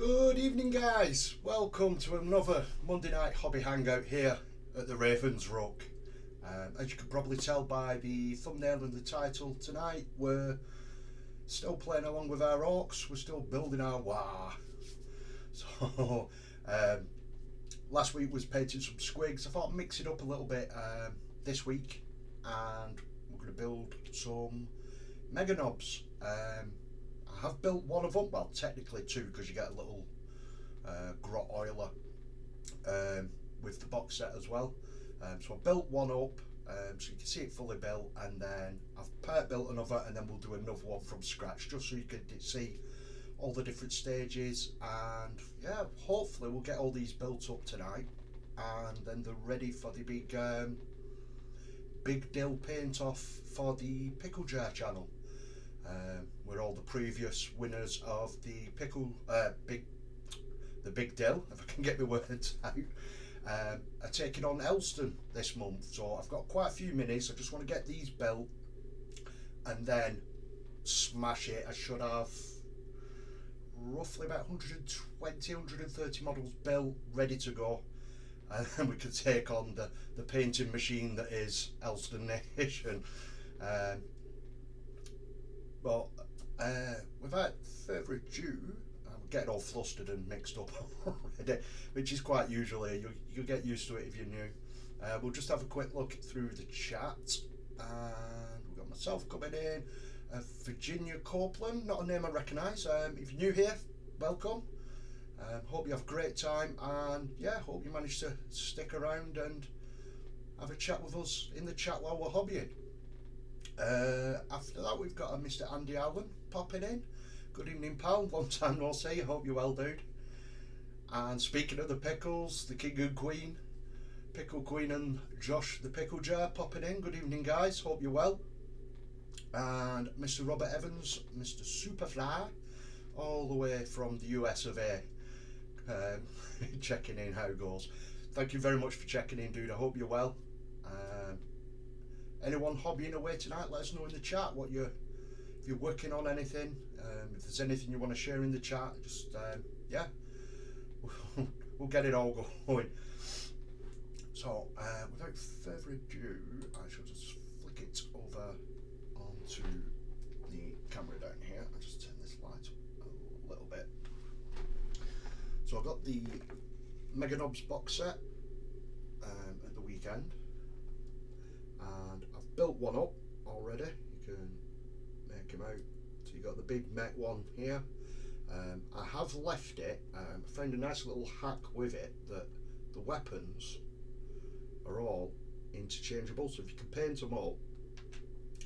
Good evening, guys. Welcome to another Monday night hobby hangout here at the Ravens Rock. As you can probably tell by the thumbnail and the title, tonight we're still playing along with our orcs. We're still building our wah. So last week was painting some squigs. I thought I'd mix it up a little bit this week, and we're going to build some MEGANOBZ. I have built one of them, well technically two, because you get a little grot oiler with the box set as well. So I built one up so you can see it fully built, and then I've part built another, and then we'll do another one from scratch just so you can see all the different stages. And yeah, hopefully we'll get all these built up tonight, and then they're ready for the big deal paint off for the pickle jar channel. Where all the previous winners of the big deal, if I can get my words out, are taking on Elston this month. So I've got quite a few minis. I just want to get these built and then smash it. I should have roughly about 120-130 models built, ready to go, and then we can take on the painting machine that is Elston Nation. But without further ado, I'm getting all flustered and mixed up already, which is quite usual here. You'll get used to it if you're new. We'll just have a quick look through the chat, and we've got myself coming in, Virginia Copeland, not a name I recognise. If you're new here, welcome. Hope you have a great time, and yeah, hope you manage to stick around and have a chat with us in the chat while we're hobbying. After that, we've got a Mr. Andy Allen popping in. Good evening, pal. Long time no see. Hope you're well, dude. And speaking of the pickles, the king and queen, Pickle Queen and Josh the Pickle Jar popping in. Good evening, guys. Hope you're well. And Mr. Robert Evans, Mr. Superfly, all the way from the US of A, checking in how it goes. Thank you very much for checking in, dude. I hope you're well. Anyone hobbying away tonight, let us know in the chat if you're working on anything, if there's anything you want to share in the chat. Just yeah, we'll get it all going. So without further ado, I shall just flick it over onto the camera down here. I'll just turn this light up a little bit. So I got the MEGANOBZ box set at the weekend, and I've built one up already. You can make him out. So you got the big mech one here. I have left it. I found a nice little hack with it that the weapons are all interchangeable. So if you can paint them up,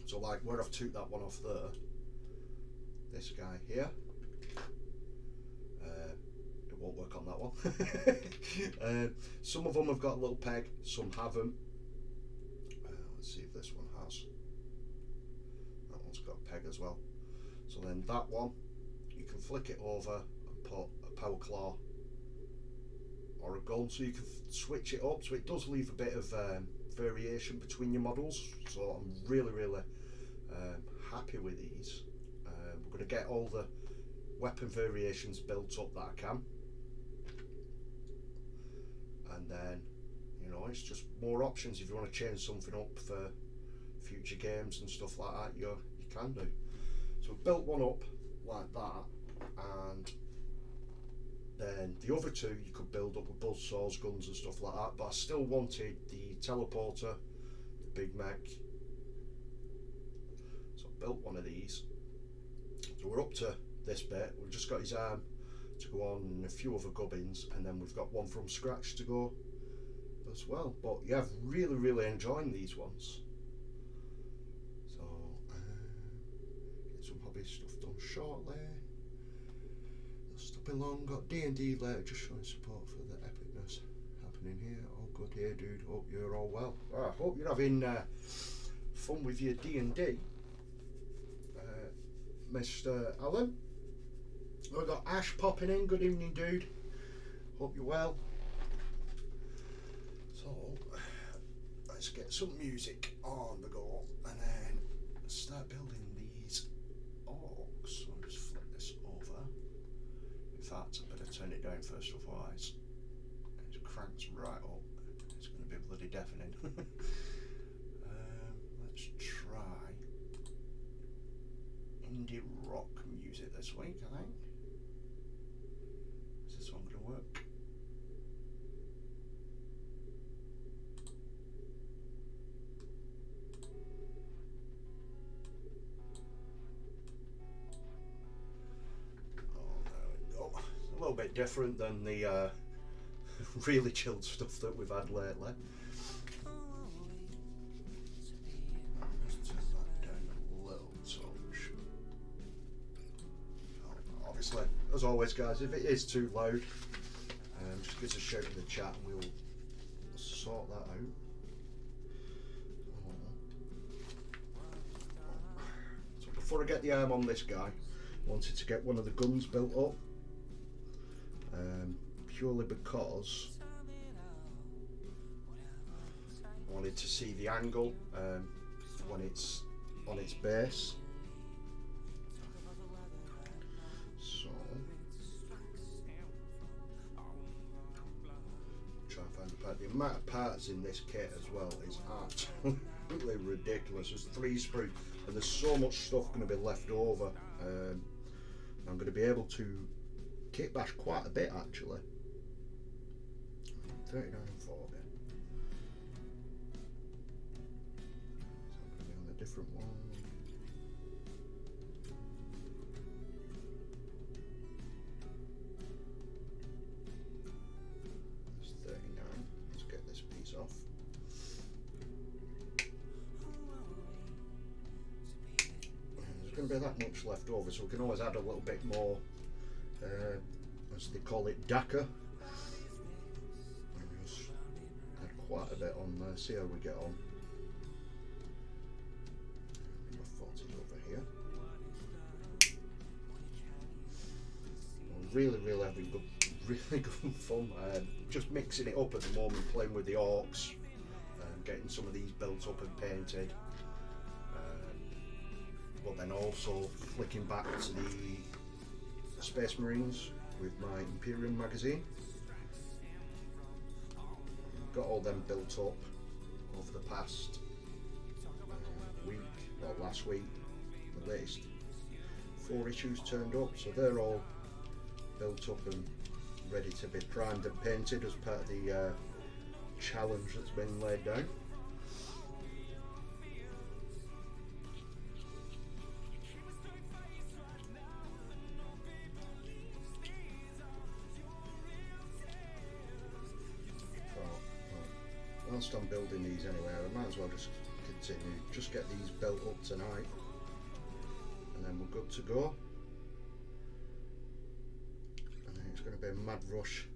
so like where I've took that one off there, this guy here, it won't work on that one. Some of them have got a little peg, some haven't. Let's see if this one has. That one's got a peg as well. So then that one, you can flick it over and put a power claw or a gun, so you can switch it up. So it does leave a bit of variation between your models. So I'm really happy with these. We're going to get all the weapon variations built up that I can, and then, you know, it's just more options. If you want to change something up for future games and stuff like that, you can do. So I've built one up like that, and then the other two you could build up with buzzsaws, guns and stuff like that, but I still wanted the teleporter, the big mech. So I built one of these. So we're up to this bit. We've just got his arm to go on and a few other gubbins, and then we've got one from scratch to go as well. But yeah, I've really enjoying these ones. So get some hobby stuff done shortly. Stopping long, got D&D later, just showing support for the epicness happening here. All good here, dude. Hope you're all well. I hope you're having fun with your D&D, Mr. Allen. We've got Ash popping in. Good evening, dude. Hope you're well. So let's get some music on the go and then start building these orcs. So I'll just flip this over. If that's a bit of out first, otherwise it cranks right up. It's going to be bloody deafening. Let's try indie rock music this week, I think. Is this one going to work? A little bit different than the really chilled stuff that we've had lately. Just turn that down a little touch. Obviously, as always guys, if it is too loud, just give us a shout in the chat and we'll sort that out. So before I get the arm on this guy, I wanted to get one of the guns built up. Purely because I wanted to see the angle when it's on its base. So try and find a part. The amount of parts in this kit as well is absolutely ridiculous. There's 3 sprues and there's so much stuff going to be left over. I'm going to be able to kit bash quite a bit actually. 39 and 40. So I'm going to be on a different one. That's 39. Let's get this piece off. There's going to be that much left over, so we can always add a little bit more. As they call it, DACA. Just add quite a bit on there, see how we get on. Number 40 over here. Really having really good fun. Just mixing it up at the moment, playing with the orcs, getting some of these built up and painted. But then also flicking back to the Space Marines with my Imperium magazine. Got all them built up over the past week, well last week. The latest 4 issues turned up, so they're all built up and ready to be primed and painted as part of the challenge that's been laid down. Whilst I'm building these anyway, I might as well just continue, just get these built up tonight and then we're good to go. And then it's going to be a mad rush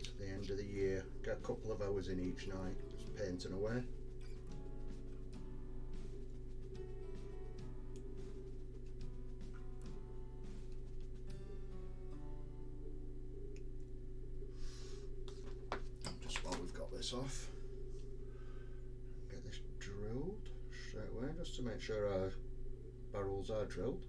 to the end of the year. Get a couple of hours in each night, just painting away. Off, get this drilled straight away just to make sure our barrels are drilled.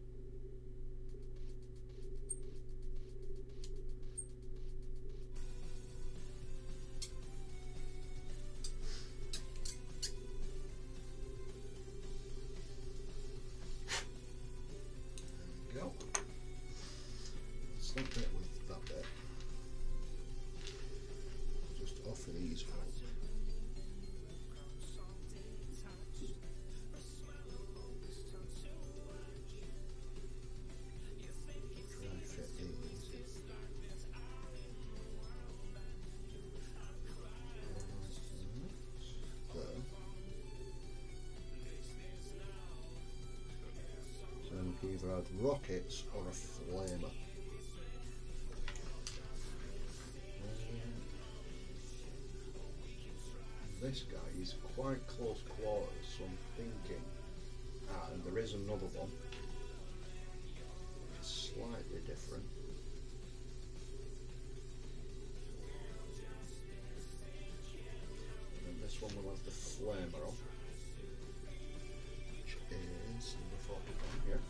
There we go. Slip it with that bit. Just offer these out. Either add rockets or a flamer. This guy is quite close quarters, so I'm thinking, and there is another one, which is slightly different. And then this one will have the flamer on, which is number 41 here.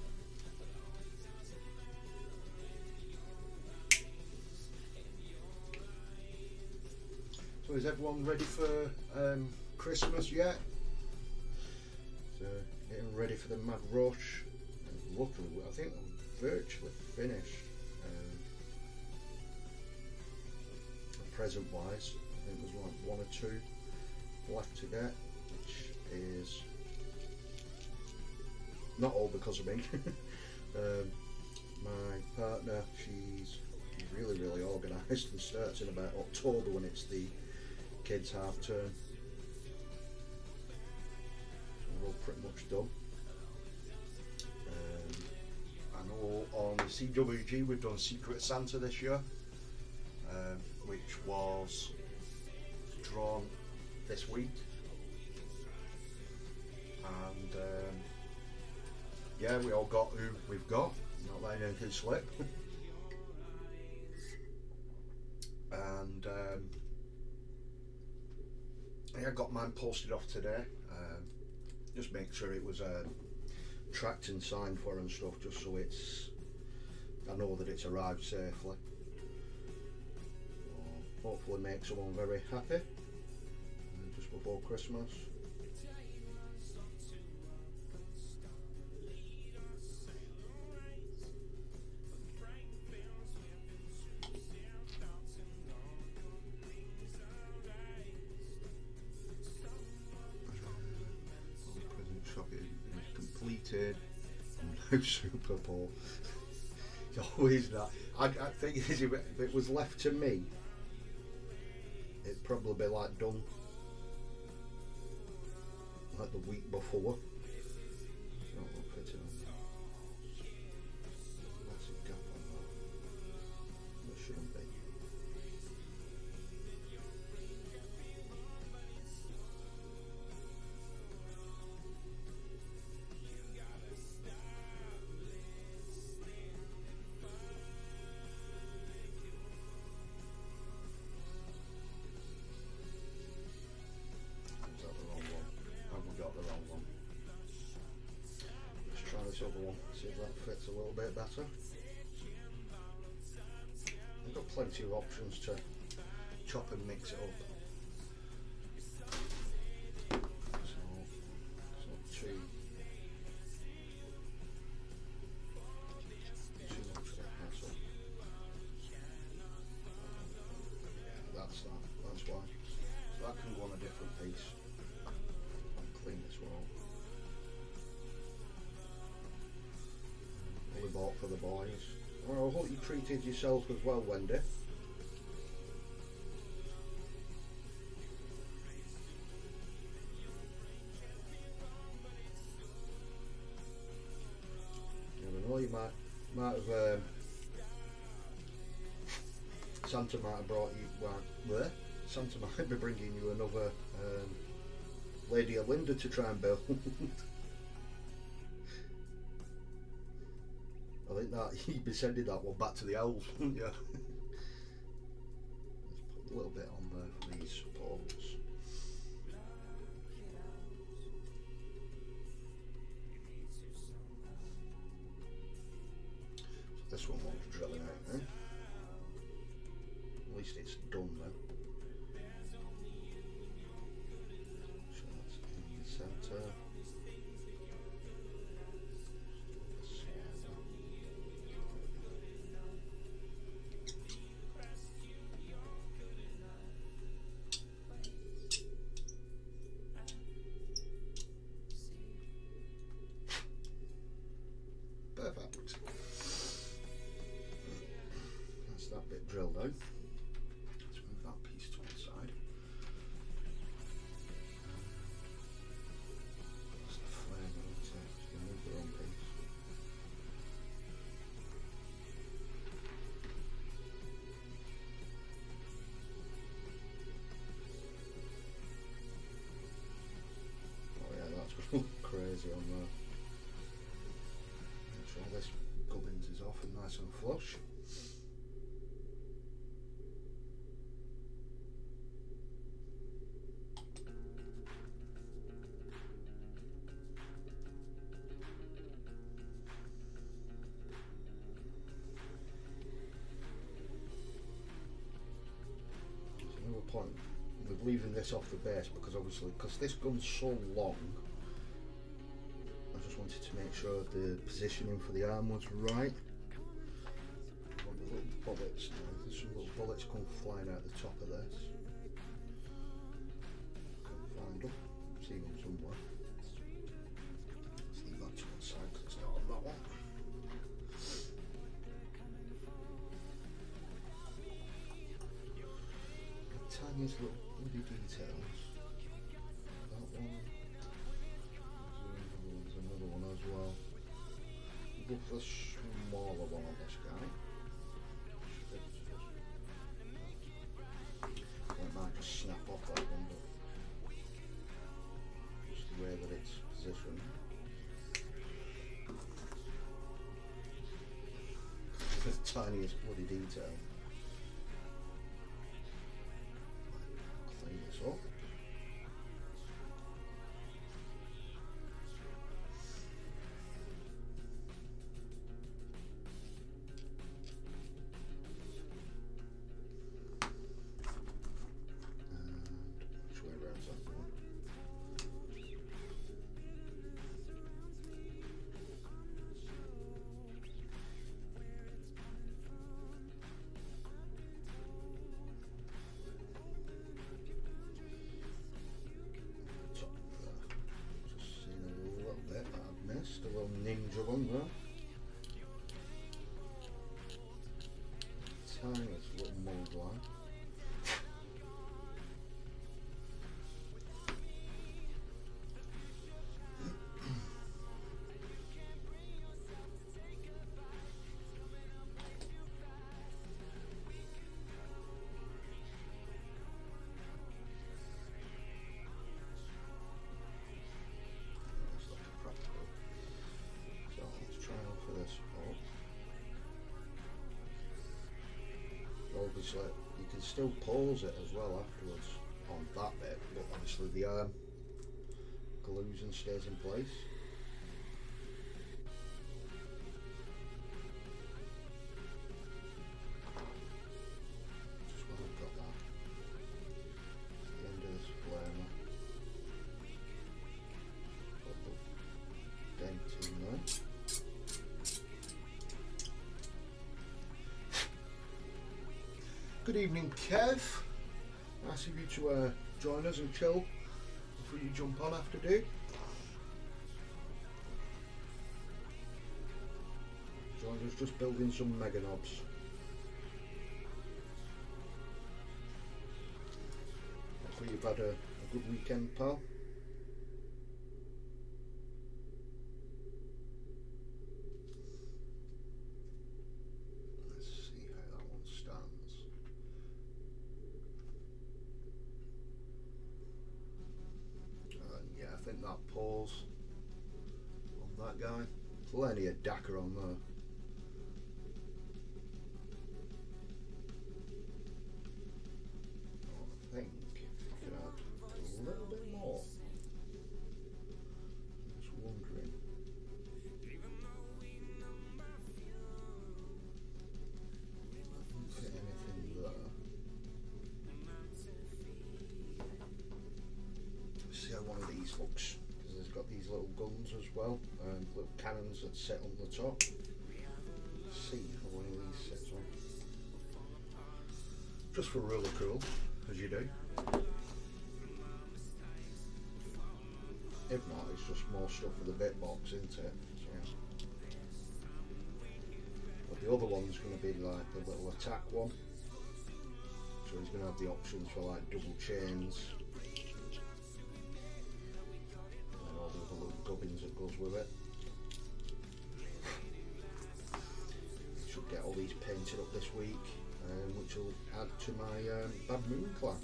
So is everyone ready for Christmas yet? So getting ready for the mad rush. And luckily, I think I'm virtually finished. Present wise, I think there's like 1 or 2 left to get, which is not all because of me. My partner, she's really organised and starts in about October when it's the kids' half term. So we're all pretty much done. I know on the CWG we've done Secret Santa this year, which was drawn this week, and yeah, we all got who we've got, not letting anything slip. And yeah, I got mine posted off today. Just make sure it was tracked and signed for and stuff, just so I know that it's arrived safely. Hopefully make someone very happy just before Christmas. Present shopping is completed. I'm now Super Bowl. It's always that. I think if it was left to me, it'd probably be like done like the week before. Not look at it. Massive gap on that. There shouldn't be. Other one, see if that fits a little bit better. I've got plenty of options to chop and mix it up. So too much of a hassle. That's why. So that can go on a different piece. I'll clean this one up. We bought for the boys. Well, I hope you treated yourself as well, Wendy. I know you might have Santa might have brought you Santa might be bringing you another Lady Linda to try and build. I think that you'd be sending that one back to the elves, wouldn't you? Let's put a little bit on there for these supports. So this one wants drilling out now. At least it's done then. So that's in the centre. Perfect. That's that bit drilled out. Let's move that piece to one side. That's the flame, isn't it? Just going to move the wrong piece. Oh yeah, that's going to look crazy on there. All this gubbins is off and nice and flush. There's no point with leaving this off the base, because obviously, because this gun's so long, I just wanted to make sure the positioning for the arm was right. I want the little bullets now. There's some little bullets come flying out the top of this. Can't find them. See them somewhere. Let's leave that to one side because it's not on that one. The tiniest little bloody details. That one. There's another one as well. Look for the smaller one on this guy. It might just snap off that one, but just the way that it's positioned. The tiniest bloody detail. Clean this up. A little ninja one there. Tiniest little mold line. Obviously, you can still pause it as well afterwards on that bit, but obviously the arm glues and stays in place. Just when I've got that, the end of this flamer, put the dent in there. Good evening, Kev. Nice of you to join us and chill before you jump on after do. Join us just building some MEGANOBZ. Hopefully you've had a good weekend, pal. I think that pause on that guy, plenty of Dakar on there. I think you could add a little bit more. I'm just wondering. Didn't fit anything there. See how one of these looks, because it's got these little guns as well, and little cannons that sit on the top. See how one of these sits on. Just for really cool, as you do. If not, it's just more stuff for the bit box, isn't it? So, but the other one's going to be like the little attack one. So he's going to have the options for like double chains. The little gubbins that goes with it. Should get all these painted up this week, which will add to my Bad Moon clan.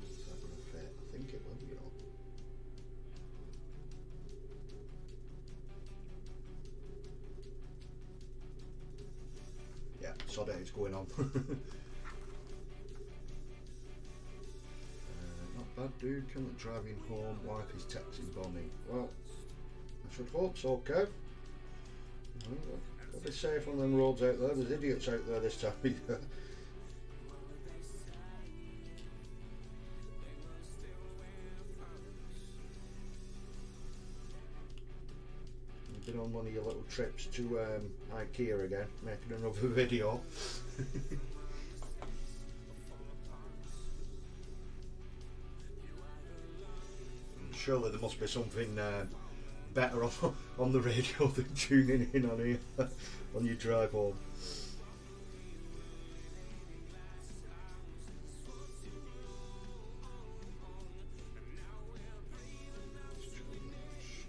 Is that going to fit? I think it will, you know. Yeah, sod it, it's going on. Bad dude, currently driving home, wife is texting Bonnie. Well, I should hope so, Kev. Be safe on them roads out there. There's idiots out there this time of year. You've been on one of your little trips to IKEA again, making another video. Surely there must be something better on the radio than tuning in on here on your drive home.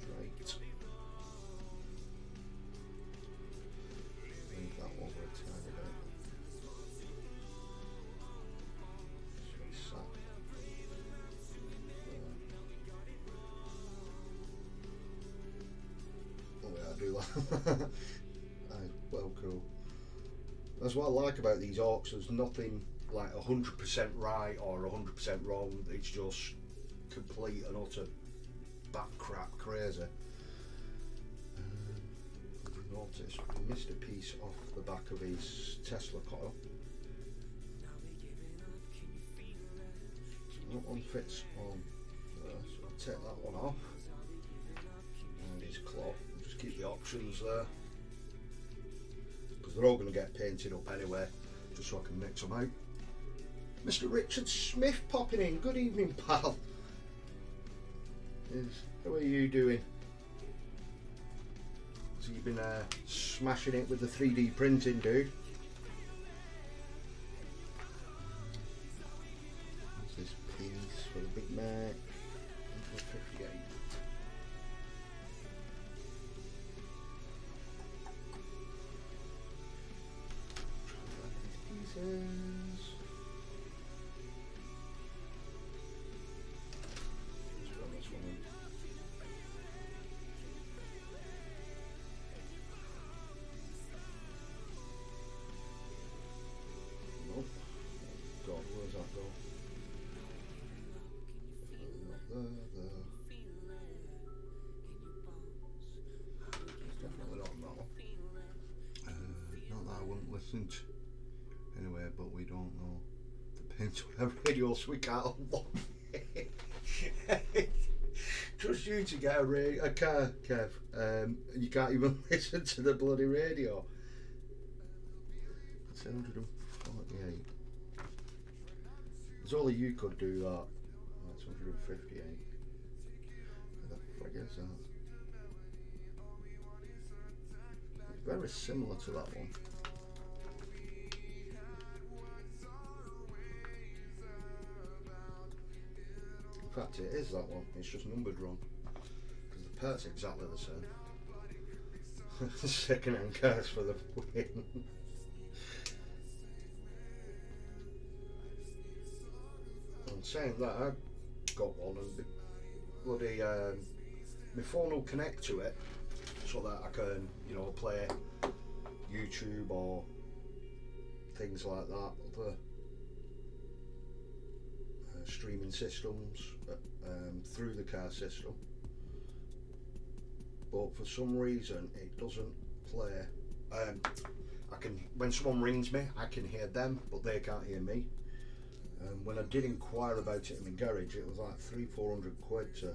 Straight. Leave that one for a tiny bit. Well, cool. That's what I like about these orcs. There's nothing like 100% right or 100% wrong. It's just complete and utter bat crap crazy. Notice we missed a piece off the back of his Tesla coil. That one fits on there, so I'll take that one off. And his cloth. Just keep the options there, because they're all going to get painted up anyway, just so I can mix them out. Mr. Richard Smith popping in. Good evening, pal. How are you doing? So you've been smashing it with the 3D printing, dude. What's this piece for the Big Mac? 158. Anyway, but we don't know the pins on a radio, so we can't unlock it. Just you to get a car, Kev, and you can't even listen to the bloody radio. 748. There's only you could do that. That's 158. What the frick is that? It's very similar to that one. In fact, it is that one, it's just numbered wrong, because the part's exactly the same. Second hand cars for the win. And saying that, I got one, and the bloody my phone will connect to it so that I can, you know, play YouTube or things like that, other streaming systems through the car system, but for some reason it doesn't play. I can, when someone rings me, I can hear them, but they can't hear me. When I did inquire about it in the garage, it was like 300-400 quid to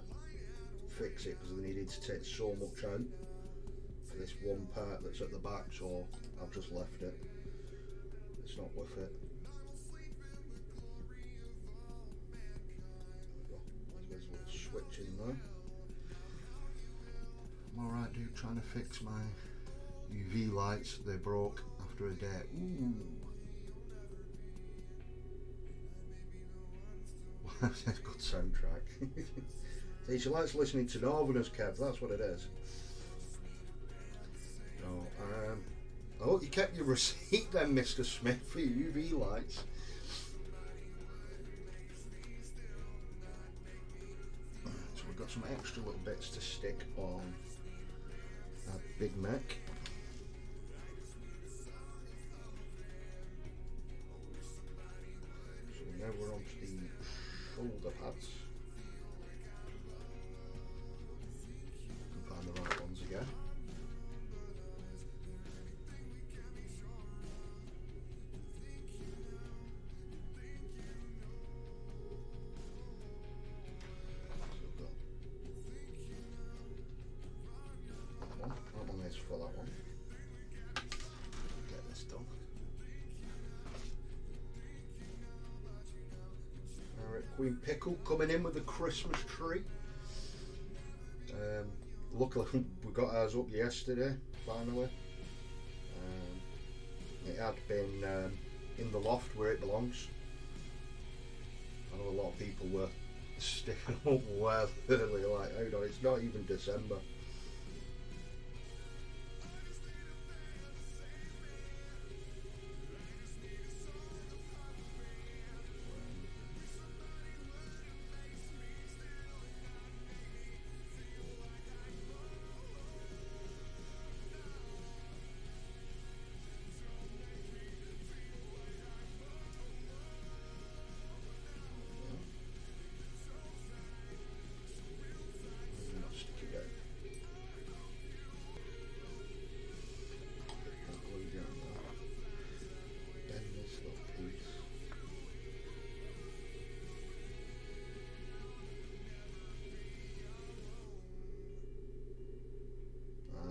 fix it, because they needed to take so much out for this one part that's at the back, so I've just left it. It's not worth it. There's a little switch in there. I'm alright, dude, trying to fix my UV lights. They broke after a day. Ooh. That's a good soundtrack. See, she likes listening to Northerners, Kev, that's what it is. No, I hope you kept your receipt then, Mr. Smith, for your UV lights. So we've got some extra little bits to stick on that Big Mac. So now we're on to the shoulder pads. Can find the right ones again. is for that one. Get this done. Alright, Queen Pickle coming in with the Christmas tree. Luckily we got ours up yesterday, finally. It had been in the loft where it belongs. I know a lot of people were sticking up well early, like, hold on, it's not even December.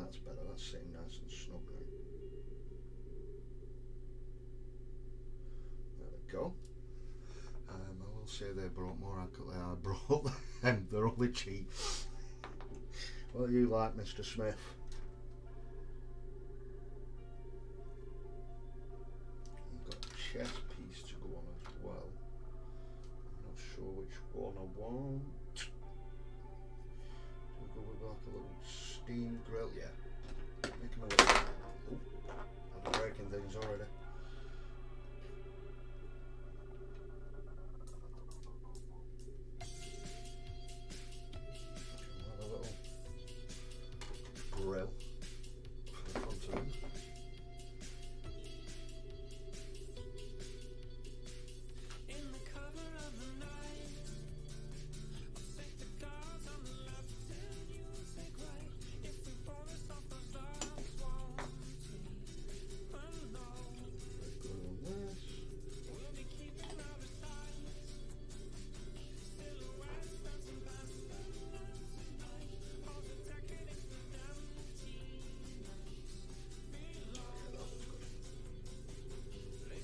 That's better, that's sitting nice and snug now. There we go. I will say they brought more alcohol than I brought them. They're only cheap. What do you like, Mr. Smith? I've got a chest piece to go on as well. I'm not sure which one I want. We'll go with like a little steam grill, yeah. Make them a little. Oh, I'm breaking things already. Have a little grill for the front of them.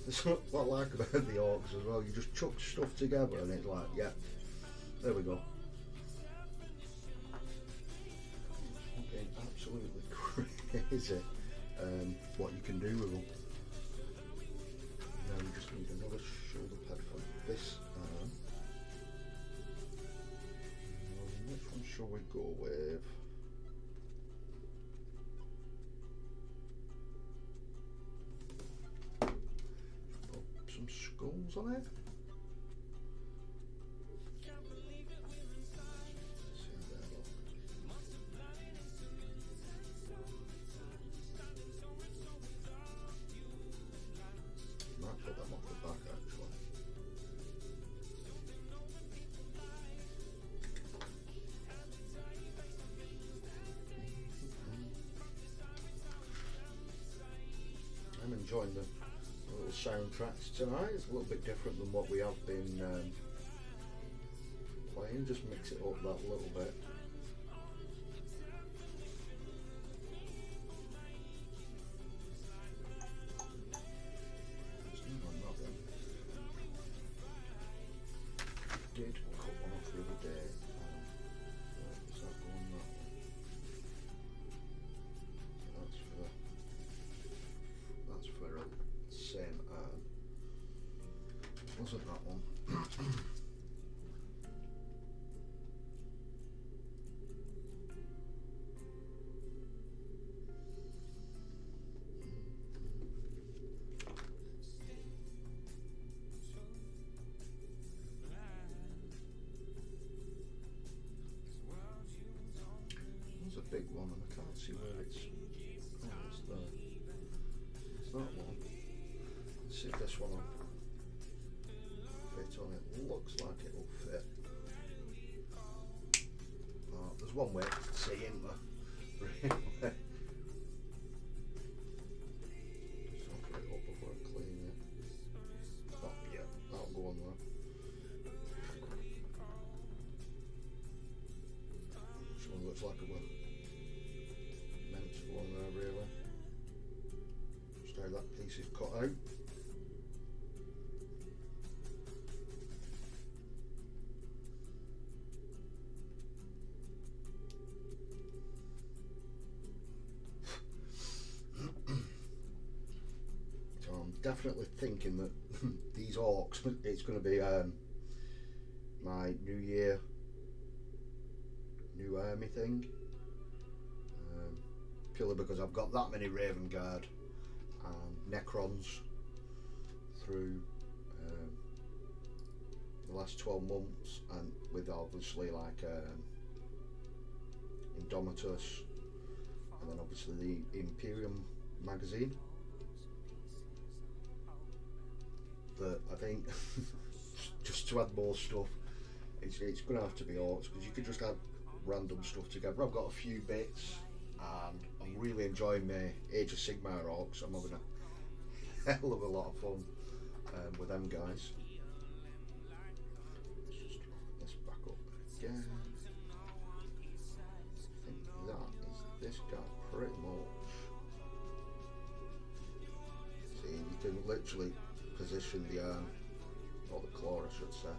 That's what I like about the orcs as well, you just chuck stuff together and it's like, yeah, there we go. Fucking absolutely crazy what you can do with them. Now we just need another shoulder pad for this arm. Which one shall we go with? Some skulls on it. Might put them off the back actually. I'm enjoying the little soundtracks tonight. It's a little bit different than what we have been playing. Just mix it up that little bit. Did cut one off the other day. Is that going that way? That's for a same arm. Wasn't that one? There's a big one and I can't see where it's. Oh, it's there. It's that one. Let's see if this one will fit on it. Looks like it will fit. Oh, there's one way to see, isn't there? Really? Just I'll put it up before I clean it. Oh yeah, that'll go on there. This one looks like a one meant to go on on there really. Just how that piece is cut out. So I'm definitely thinking that these orcs, it's going to be my New Year, new army thing. Purely because I've got that many Raven Guard and Necrons through the last 12 months, and with obviously like Indomitus, and then obviously the Imperium magazine, that I think just to add more stuff, it's going to have to be orcs, because you could just add random stuff together. I've got a few bits and I'm really enjoying my Age of Sigmar orcs. I'm having a hell of a lot of fun with them guys. Let's just open this back up again. I think that is this guy pretty much. See, you can literally position the arm, or the claw I should say,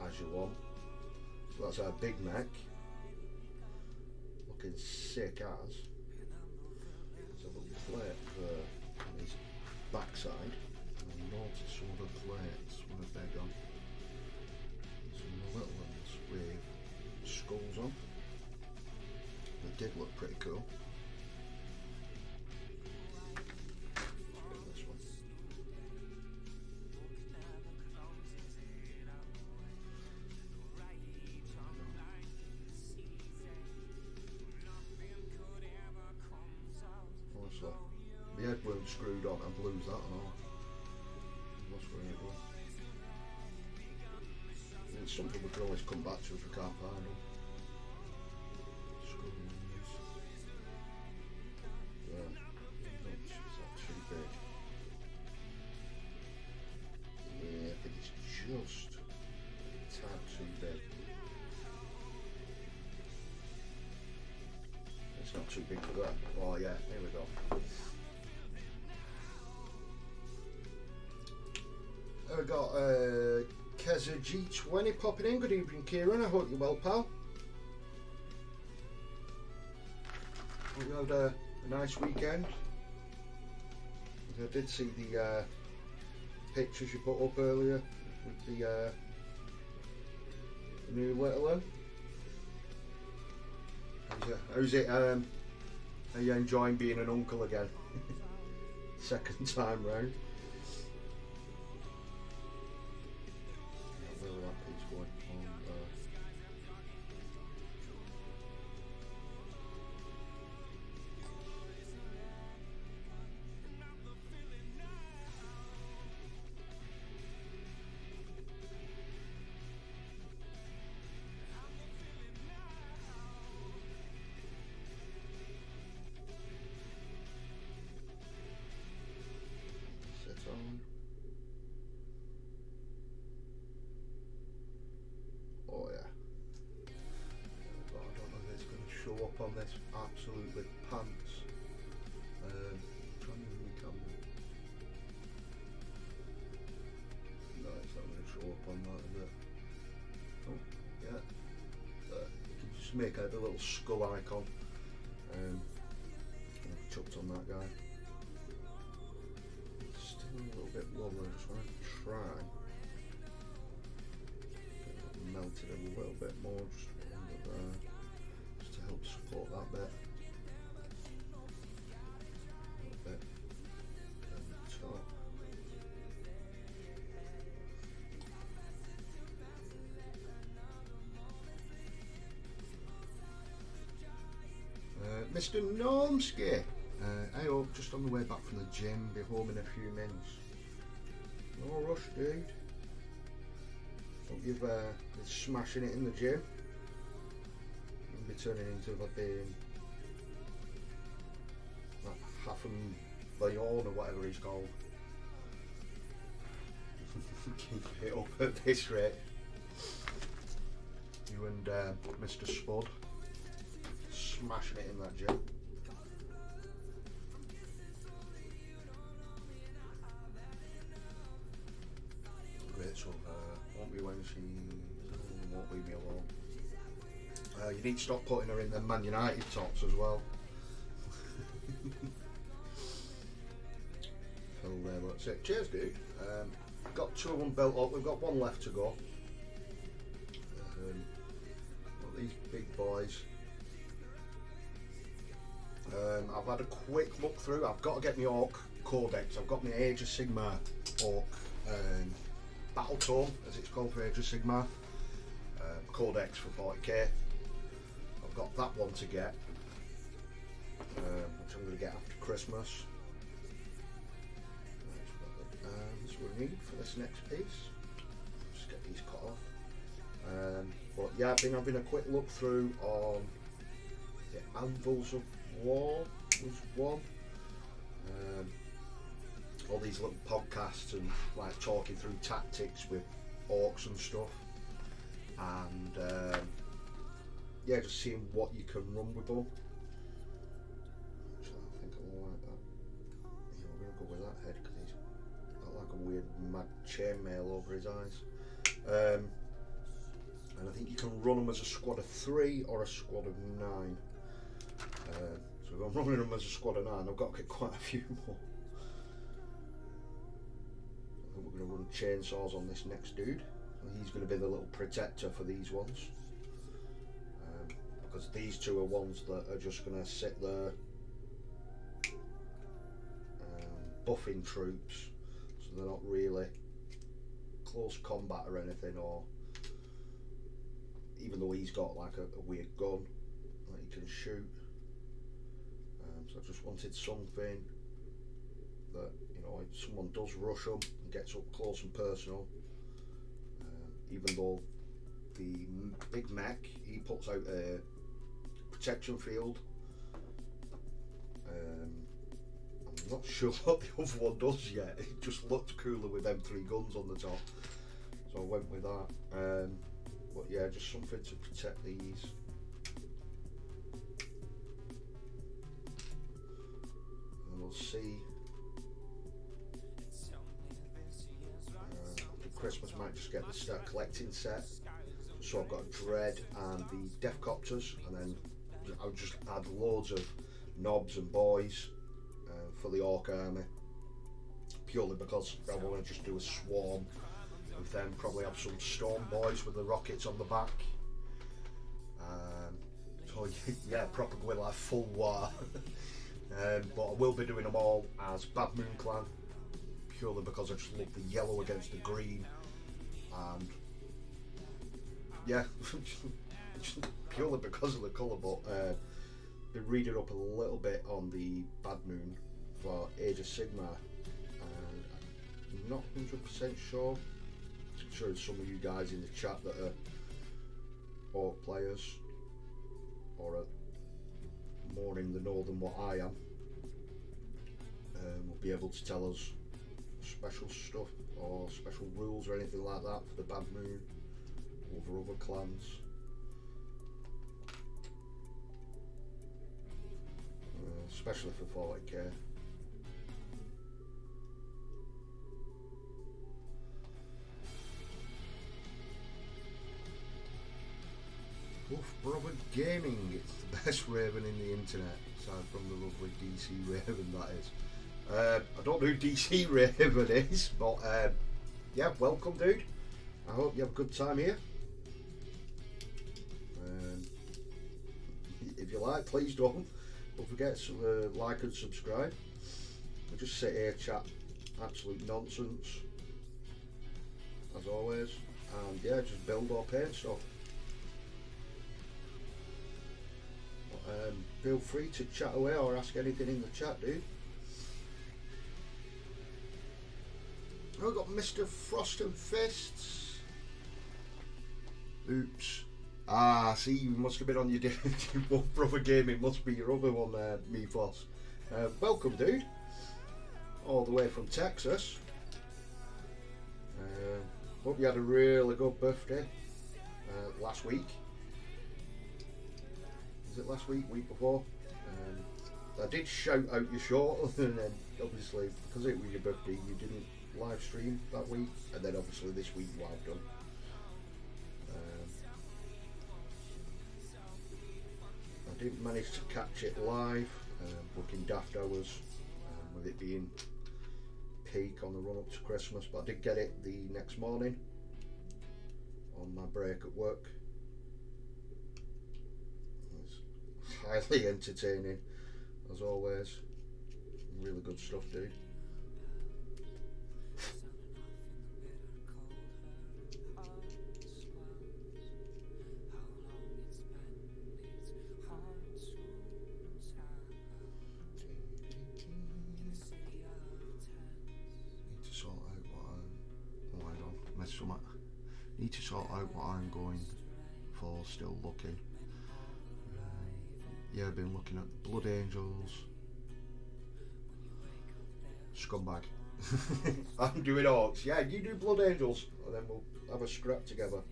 as you want. So that's our big neck, looking sick as. There's a little plate there on his backside. And notice some of the plates when they're big on. Some little ones with skulls on. They did look pretty cool. This one. Honestly, the head weren't screwed on, I'd lose that and all. That's really good. It's something we can always come back to if we can't find them. Is that too big? Yeah, I think it's just a tad too big. It's not too big for that. Oh yeah, here we go. I've got Keza G20 popping in. Good evening, Kieran. I hope you're well, pal. Hope you had a nice weekend. I did see the pictures you put up earlier with the new little one. How's it? Are you enjoying being an uncle again? Second time round. Where will that piece going on there? Oh yeah. I don't know if it's going to show up on this absolutely pants. Trying to move the camera. No, it's not going to show up on that, is it? Oh, yeah. You can just make out the little skull icon. I've chucked on that guy. Still a little bit lower, I just want to try. Melted a little bit more just under there, just to help support that bit. A little bit down the top. Mr. Normsky, I hope just on the way back from the gym, be home in a few minutes. No rush, dude. Hope you've been smashing it in the gym. You'll be turning into like being like Hafen Bayonne or whatever he's called. Keep it up at this rate. You and Mr. Spud smashing it in that gym. bits of won't be when she won't leave me alone. You need to stop putting her in the Man United tops as well. Phil there, that's it. Cheers, dude. Got 2 of them built up. We've got 1 left to go. Got these big boys. I've had a quick look through. I've got to get my Orc Codex. I've got my Age of Sigmar Orc Battle Tome, as it's called for Age of Sigmar. Codex for 40k. I've got that one to get, which I'm going to get after Christmas. That's what we need for this next piece. Just get these cut off. But yeah, I've been having a quick look through on the Anvils of War was one. All these little podcasts and like talking through tactics with orcs and stuff, and yeah, just seeing what you can run with them. Actually, I think I like that. Yeah, we're gonna go with that head because he's got like a weird mad chainmail over his eyes. And I think you can run them as a squad of 3 or a squad of 9. So if I'm running them as a squad of 9, I've got to get quite a few more. I think we're going to run chainsaws on this next dude. He's going to be the little protector for these ones. Because these 2 are ones that are just going to sit there buffing troops. So they're not really close combat or anything, or even though he's got like a weird gun that he can shoot. So I just wanted something that, you know, if someone does rush them and gets up close and personal, even though the big mech, he puts out a protection field. I'm not sure what the other one does yet. It just looked cooler with them 3 guns on the top, so I went with that. But yeah, just something to protect these. And we'll see. For Christmas, might just get the start collecting set. So I've got Dread and the Deathcopters, and then I'll just add loads of knobs and boys for the Orc army. Purely because I want to just do a swarm with them, probably have some storm boys with the rockets on the back. So yeah, probably going like full war. But I will be doing them all as Bad Moon Clan, purely because I just love the yellow against the green, and yeah, purely because of the colour. But been reading up a little bit on the Bad Moon for Age of Sigmar, and I'm not 100% sure. I'm sure there's some of you guys in the chat that are Orc players or are more in the know than what I am, will be able to tell us special stuff or special rules or anything like that for the Bad Moon over other clans. Especially for 40k. Wolf Brother Gaming, it's the best Raven in the internet, aside from the lovely DC Raven that is. I don't know who DC Raven is, but yeah, welcome dude. I hope you have a good time here. If you like, please don't forget to like and subscribe. I just sit here chat absolute nonsense as always, and yeah, just build or paint stuff. Feel free to chat away or ask anything in the chat, dude. I've got Mr. Frost and Fists. Oops. Ah, see, you must have been on your Wolf Brother Gaming. Must be your other one there, Mephos. Welcome, dude. All the way from Texas. Hope you had a really good birthday last week. Was it last week, week before? I did shout out your short, and then obviously because it was your birthday, you didn't live stream that week, and then obviously this week what I've done. I didn't manage to catch it live, working daft hours, with it being peak on the run up to Christmas, but I did get it the next morning on my break at work. It's highly entertaining as always, really good stuff, dude. Need to sort out what I'm going for, still looking. Yeah, I've been looking at Blood Angels. Scumbag. I'm doing Orcs. Yeah, you do Blood Angels, and then we'll have a scrap together.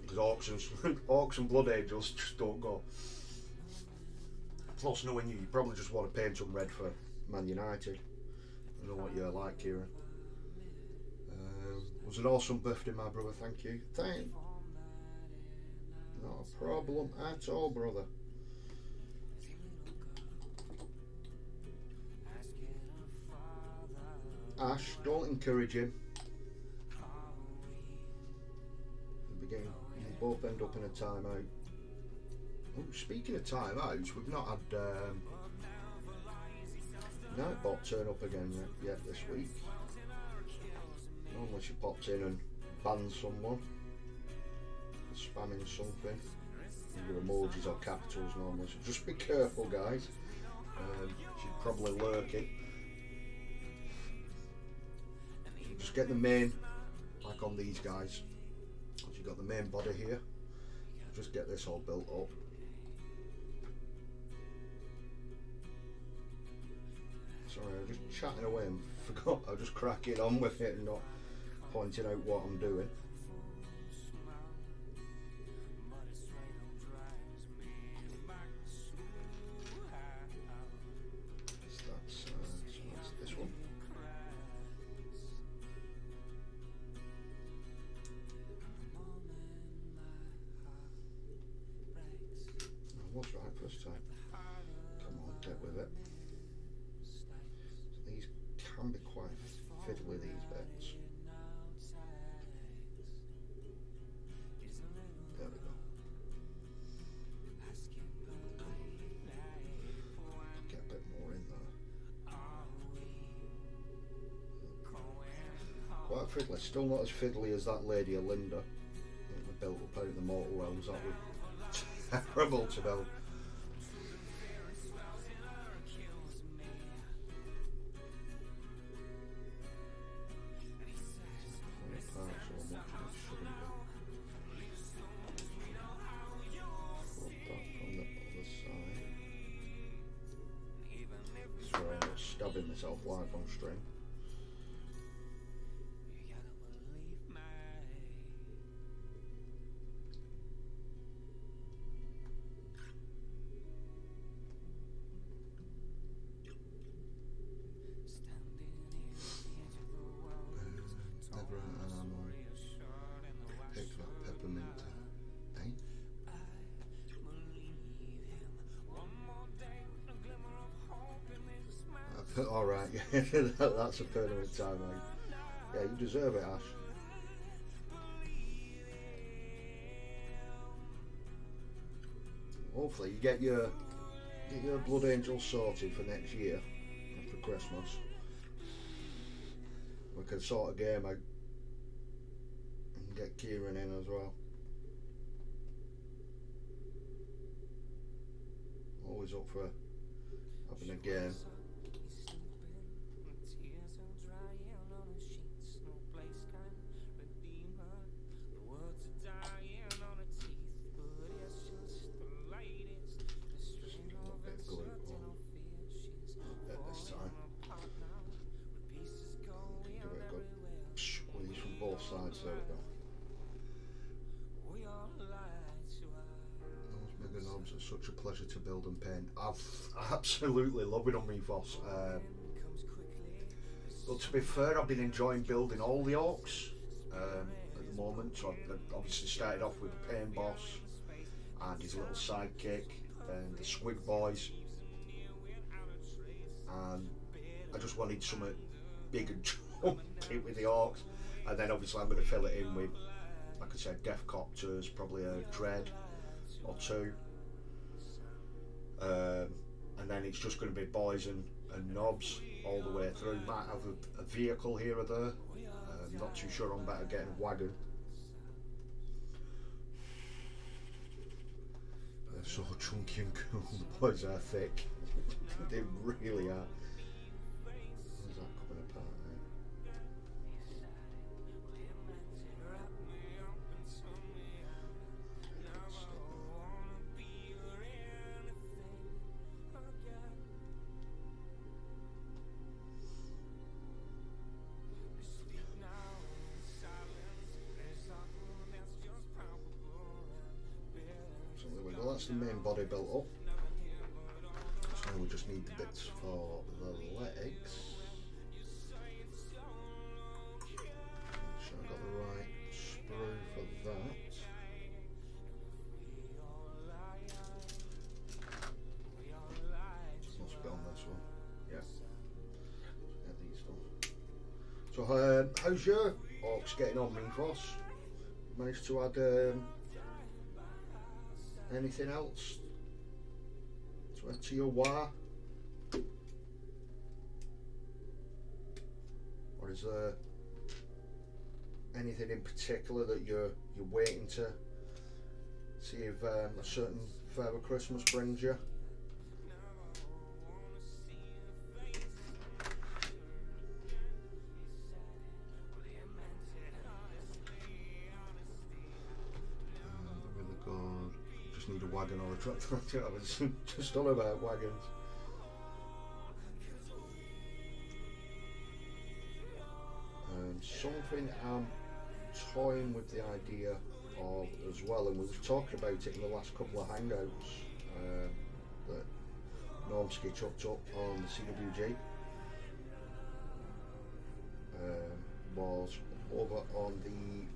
Because Orcs and Blood Angels just don't go. Plus, knowing you probably just want to paint them red for Man United. I know what you're like, Kieran. It was an awesome birthday, my brother, thank you. Not a problem at all, brother. Ash, don't encourage him. We'll both end up in a timeout. Oh, speaking of timeouts, we've not had Nightbot turn up again yet this week. Normally she pops in and bans someone spamming something, either emojis or capitals normally, so just be careful, guys. She's probably lurking. Just get the main, like on these guys, you've got the main body here, just get this all built up. Sorry, I'm just chatting away and forgot. I was just cracking on with it and not pointing out what I'm doing. So that's this one. I was right first time. Come on, get with it. So these can be quite fiddly, these bits. There we go. Get a bit more in there. Quite fiddly. Still not as fiddly as that lady Alinda that we built up out in the mortal realms. That was terrible to build. Stabbing myself live on stream. Never pick that peppermint. Alright, that's a permanent timeout. Yeah, you deserve it, Ash. Hopefully you get your Blood Angel sorted for next year, after Christmas. We can sort a game out and get Kieran in as well. Always up for having a game. Sides, there we go. Those MEGANOBZ are such a pleasure to build and paint. I've absolutely loving on me, Voss. Well, to be fair, I've been enjoying building all the orcs at the moment. So I obviously started off with the Pain Boss and his little sidekick and the Squig Boys, and I just wanted something big and chunky with the orcs, and then obviously I'm going to fill it in with, like I said, Death Copters, probably a Dread or two, and then it's just going to be boys and knobs all the way through. Might have a vehicle here or there. Not too sure on better getting a wagon. They're so chunky and cool. The boys are thick. They really are. How's that coming apart now? So there we go, that's the main body built up. So now we just need the bits for the legs. So I've got the right sprue for that. Must be on this one. Yeah. Get these done. So how's your orcs getting on, Meatboss? Managed to add anything else to add to your war? Or is there anything in particular that you're waiting to see if a certain Father Christmas brings you? Really good. Just need a wagon or a tractor. I was just on about wagons. Something I'm toying with the idea of as well, and we were talking about it in the last couple of hangouts that Normski chucked up on the CWG, was over on the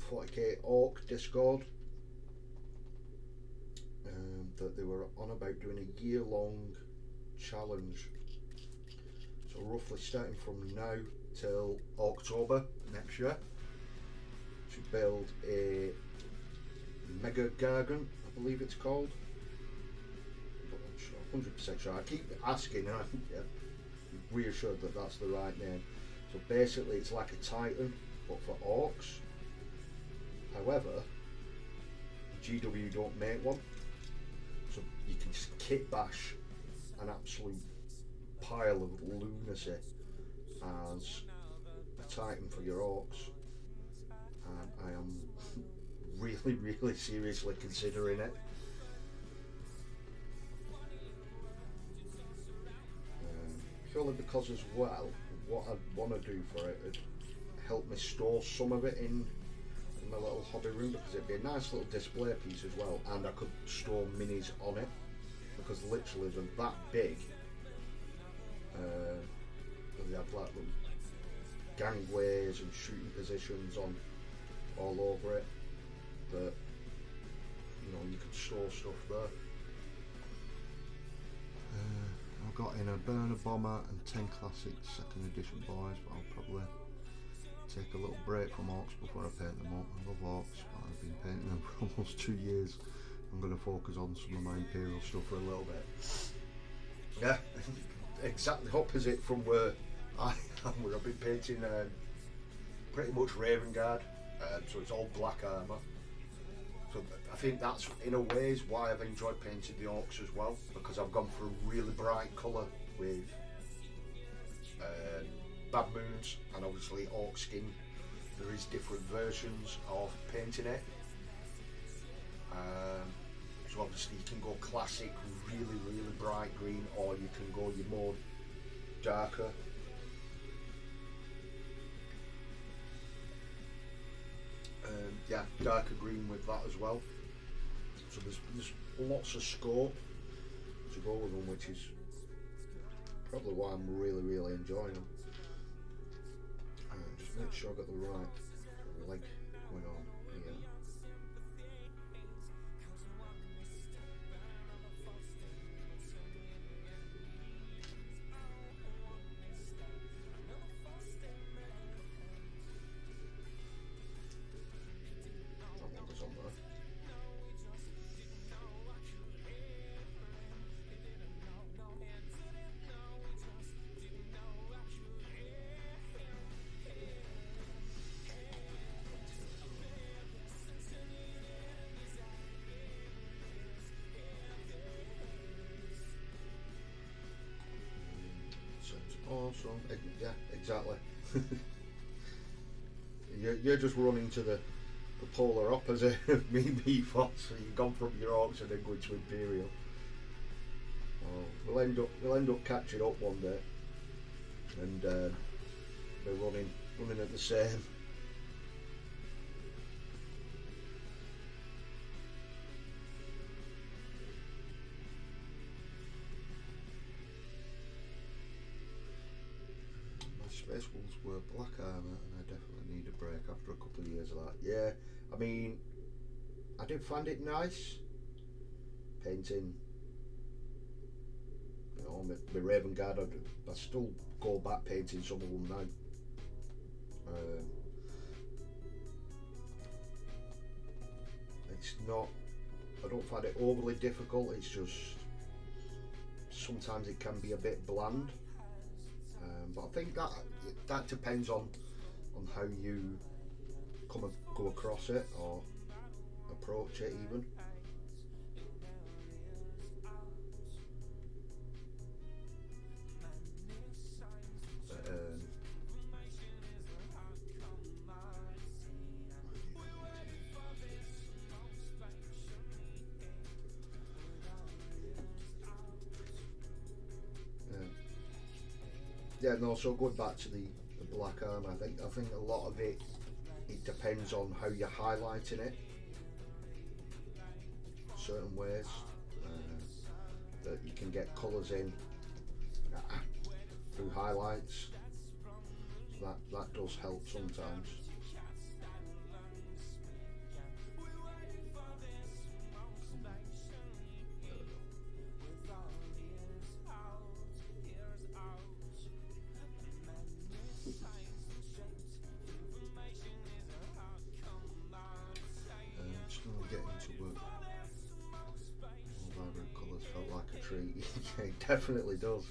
40k Orc Discord, that they were on about doing a year-long challenge. So roughly starting from now till October next year, to build a Mega Gargant, I believe it's called. I'm not sure, 100% sure. I keep asking and I'm reassured that that's the right name. So basically it's like a Titan but for orcs. However, GW don't make one, so you can just kit bash an absolute pile of lunacy as a Titan for your orcs, and I am really seriously considering it. Purely because as well, what I'd want to do for it would help me store some of it in my little hobby room, because it'd be a nice little display piece as well, and I could store minis on it, because literally they're that big. They have like little gangways and shooting positions on all over it that, you know, you could store stuff there. I've got in a Burner Bomber and 10 Classic 2nd edition boys, but I'll probably take a little break from orcs before I paint them up. I love orcs, but I've been painting them for almost 2 years. I'm going to focus on some of my Imperial stuff for a little bit. Yeah, exactly opposite from where I am, where I've been painting pretty much Raven Guard, so it's all black armour. So I think that's in a way is why I've enjoyed painting the orcs as well, because I've gone for a really bright colour with Bad Moons and obviously Orc Skin. There is different versions of painting it. So obviously you can go classic, really bright green, or you can go your more darker. Yeah, darker green with that as well. So there's lots of scope to go with them, which is Probably why I'm really enjoying them. Just make sure I got the right leg going on here. That one was on there. Awesome. Yeah, exactly. you're just running to the polar opposite of me before, so you've gone from your Orcs and then going to Imperial. Oh, we'll end up catching up one day, and we're running at the same. Space Wolves were black armour, and I definitely need a break after a couple of years of that. Yeah, I mean, I did find it nice painting, you know, my Raven Guard. I still go back painting some of them now. It's not, I don't find it overly difficult, it's just sometimes it can be a bit bland. But I think that depends on how you go across it or approach it even. But, yeah, no. So going back to the black armor, I think a lot of it depends on how you're highlighting it. Certain ways that you can get colours in through highlights. So that does help sometimes. It definitely does.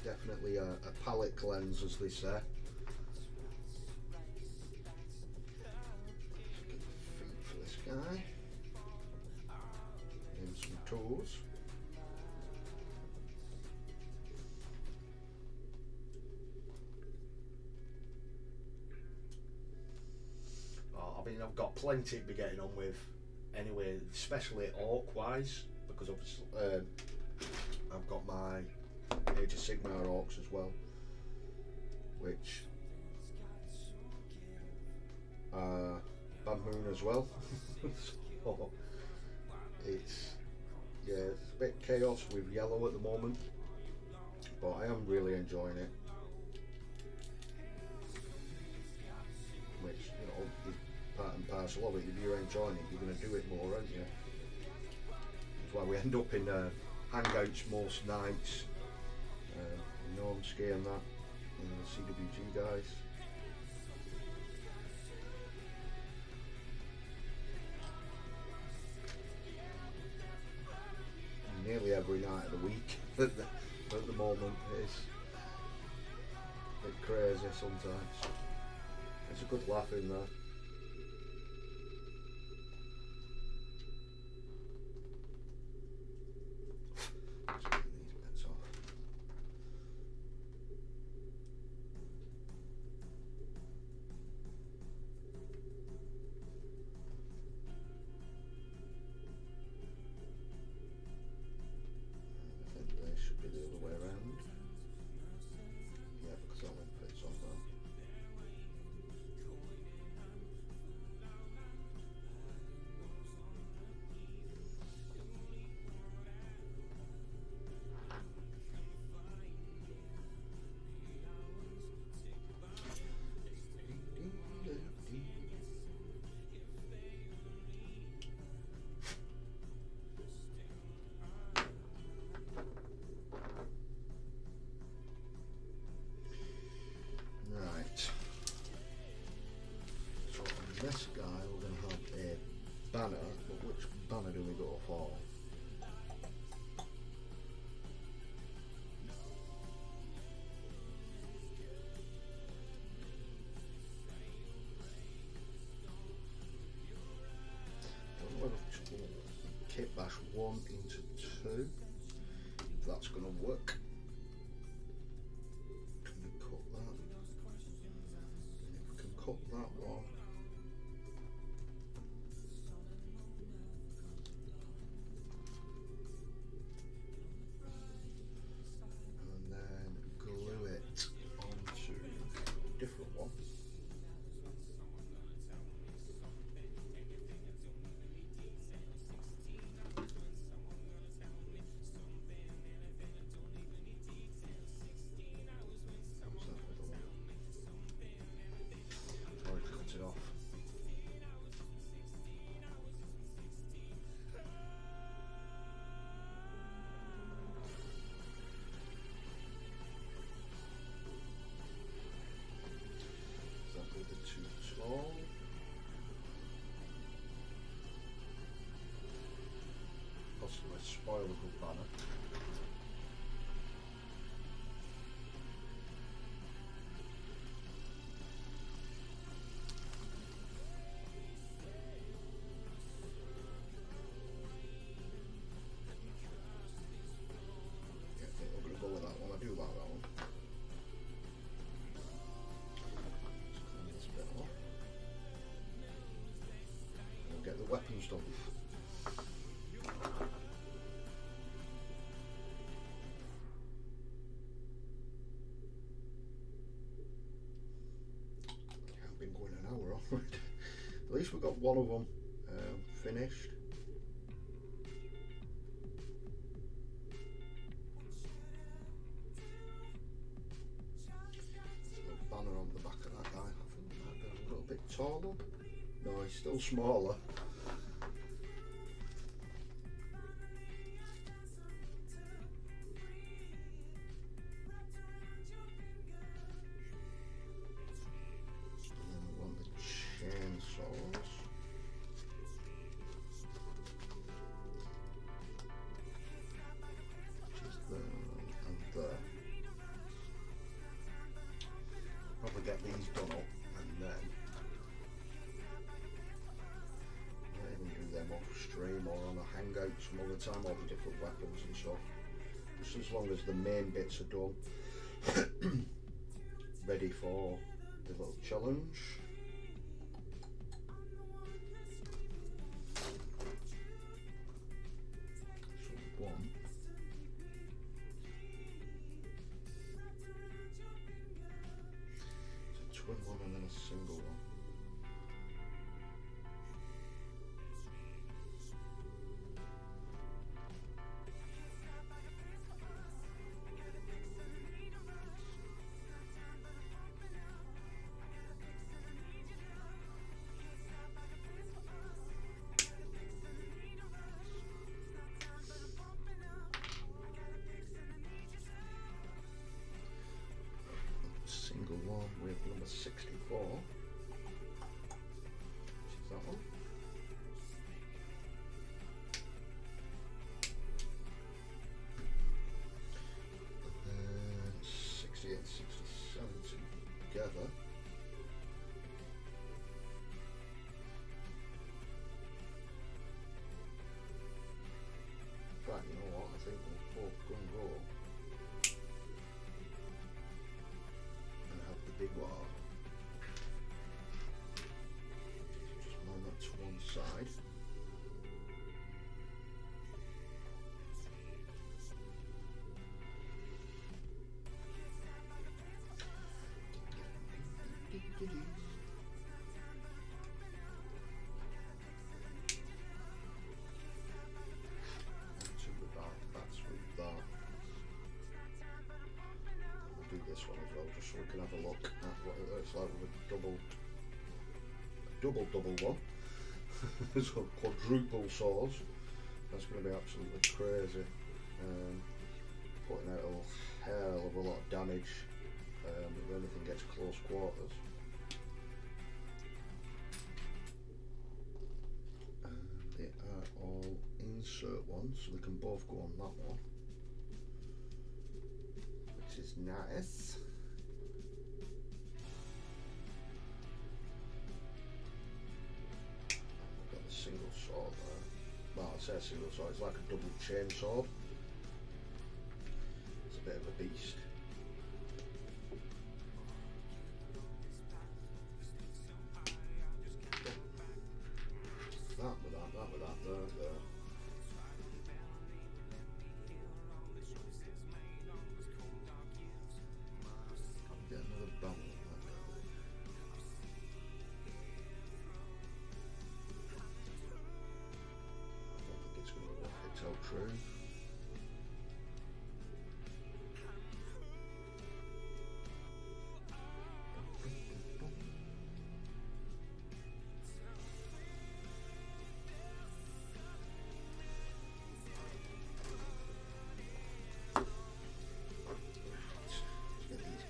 Definitely a palette cleanse, as they say. Get the feet for this guy. And some toes. Oh, I mean, I've got plenty to be getting on with. Anyway, especially orc wise, because obviously I've got my Age of Sigmar orcs as well, which are Bad Moon as well. So it's a bit chaos with yellow at the moment, but I am really enjoying it. Which, you know, is part and parcel of it. If you're enjoying it, you're going to do it more, aren't you? That's why we end up in hangouts most nights. Normski and that, and the CWG guys. Nearly every night of the week at the moment. It's a bit crazy sometimes. There's a good laugh in there. this guy we're going to have a banner, but which banner do we go for? Kit bash 1 into 2, if that's going to work. Can we cut that? If we can cut that one. And then glue it onto a different one. Possibly spoil a good banner. Yeah, I think we're going to go with that one. I do like that one. Just clean this bit off. We'll get the weapons done. At least we got one of them finished. There's a banner on the back of that guy. I think he might be a little bit taller. No, he's still smaller. Probably get these done up and then maybe do them off stream or on a hangout some other time, all the different weapons and stuff. Just as long as the main bits are done, ready for the little challenge. So one. Twin one and then a single one. Single one with number 64, which is that one. And then 68 and 67 together. In fact, you know what, I think we're both going to go big one. Just mount that to one side. That's with that. This one as well, just so we can have a look at what it looks like with a double one. So quadruple swords. That's going to be absolutely crazy. Putting out a hell of a lot of damage if anything gets close quarters. so they can both go on that one, which is nice. I've got the single sword there. Well, I say single sword, it's like a double chain sword. It's a bit of a beast. That with that, there. Get another band like that. I don't think it's going to work it out true.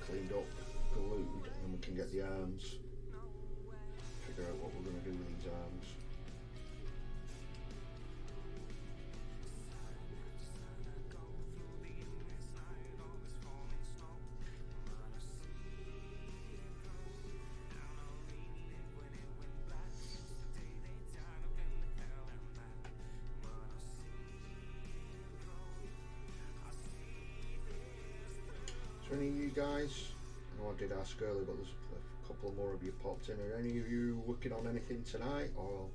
Cleaned up, glued, and then we can get the arms. Figure out what we're going to do with these arms. So any of you guys, I know I did ask earlier, but there's a couple more of you popped in. Are any of you working on anything tonight, or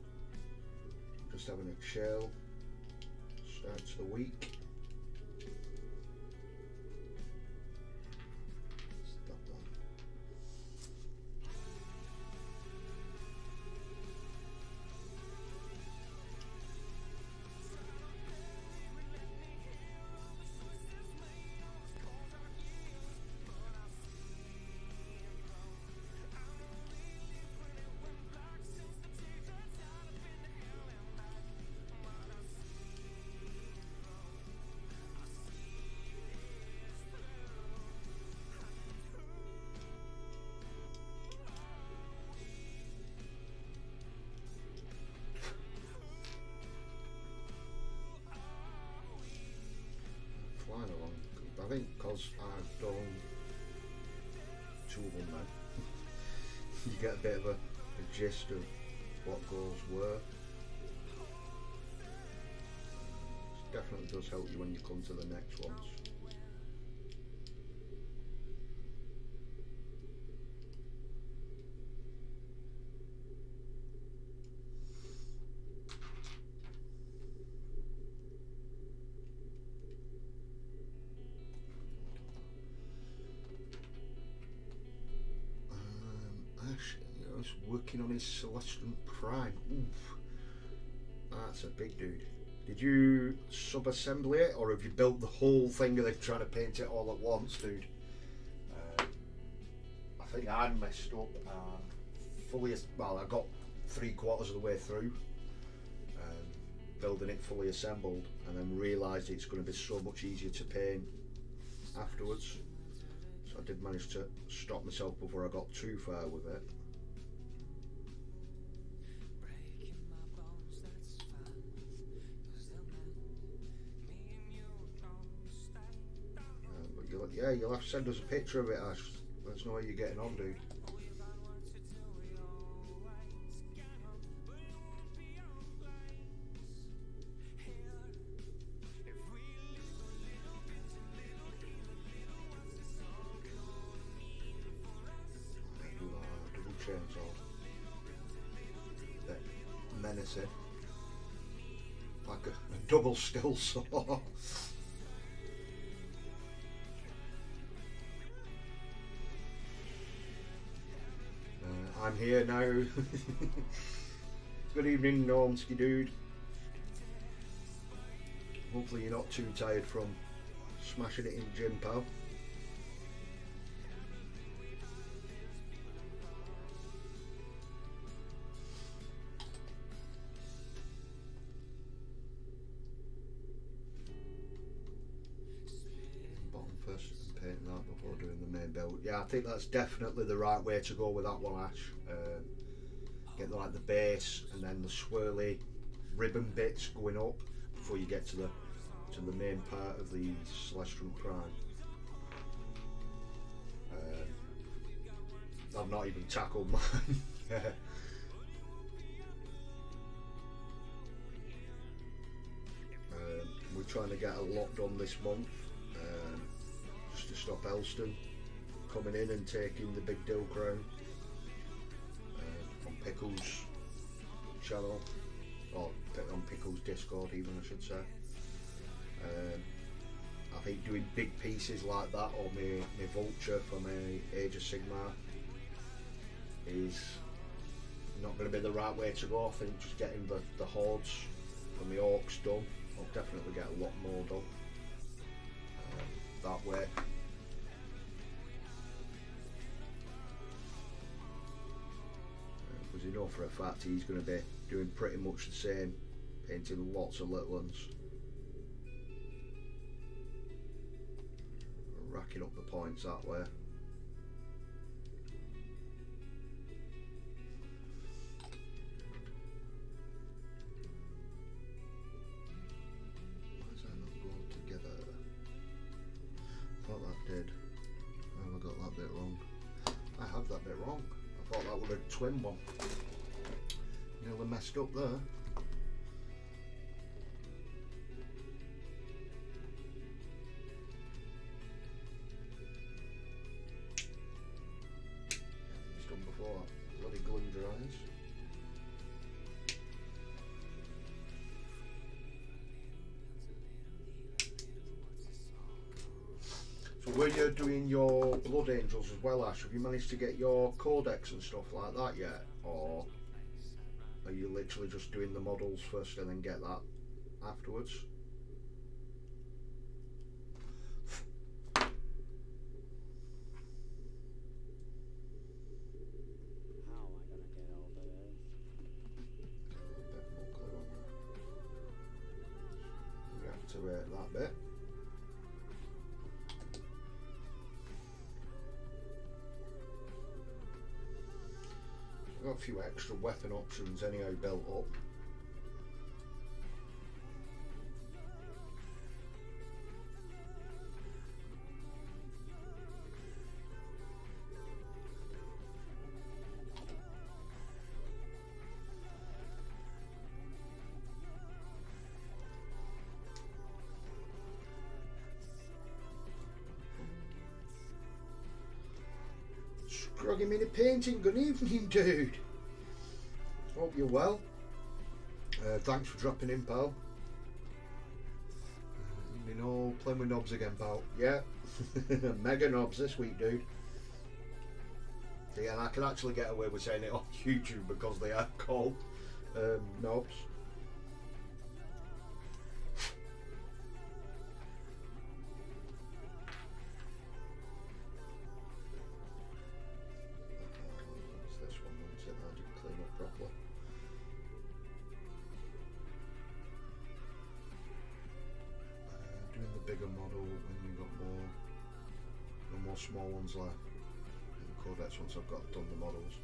just having a chill start to the week? Stop that. Flying along. I think because I've done 2 of them then, you get a bit of a gist of what goes where. It definitely does help you when you come to the next ones. Working on his Celestial Prime. Oof. That's a big dude. Did you sub-assemble it, or have you built the whole thing and they're trying to paint it all at once, dude? I think I messed up. I got 3/4 of the way through building it fully assembled, and then realised it's going to be so much easier to paint afterwards. So I did manage to stop myself before I got too far with it. Yeah, you'll have to send us a picture of it, Ash. Let us know how you're getting on, dude. Double chainsaw. Bit menacing. Like a double still saw. I'm here now. Good evening, Normsky dude. Hopefully you're not too tired from smashing it in gym, pal. Bottom first and paint that before doing the main build. Yeah, I think that's definitely the right way to go with that one, Ash. Get like the base and then the swirly ribbon bits going up before you get to the to the main part of the Celestial Prime. I've not even tackled mine. We're trying to get a lot done this month, just to stop Elston coming in and taking the big deal crown on Pickle's channel, or on Pickle's Discord even, I should say. I think doing big pieces like that, or my vulture for my Age of Sigmar, is not going to be the right way to go. I think just getting the hordes and the orcs done, I'll definitely get a lot more done that way. Because you know for a fact he's going to be doing pretty much the same, painting lots of little ones, racking up the points that way. Why is that not going together? I thought that did. Oh, I got that bit wrong. I have that bit wrong. I thought that was a twin one. Nearly messed up there. It's done before that bloody glue dries. So when you're doing your Blood Angels as well, Ash, have you managed to get your codex and stuff like that yet? Or are you literally just doing the models first and then get that afterwards? How am I gonna get over this? A bit more glue on there. Reactivate that bit. I've got a few extra weapon options anyhow built up. Scroggy mini painting, good evening dude. Hope you're well. Thanks for dropping in, pal. You know, playing with knobs again, pal. Yeah, MEGANOBZ this week, dude. Yeah, and I can actually get away with saying it on YouTube because they are called knobs. This one, once it I didn't clean up properly. Doing the bigger model when you've got no more small ones left. In the codex once I've got done the models.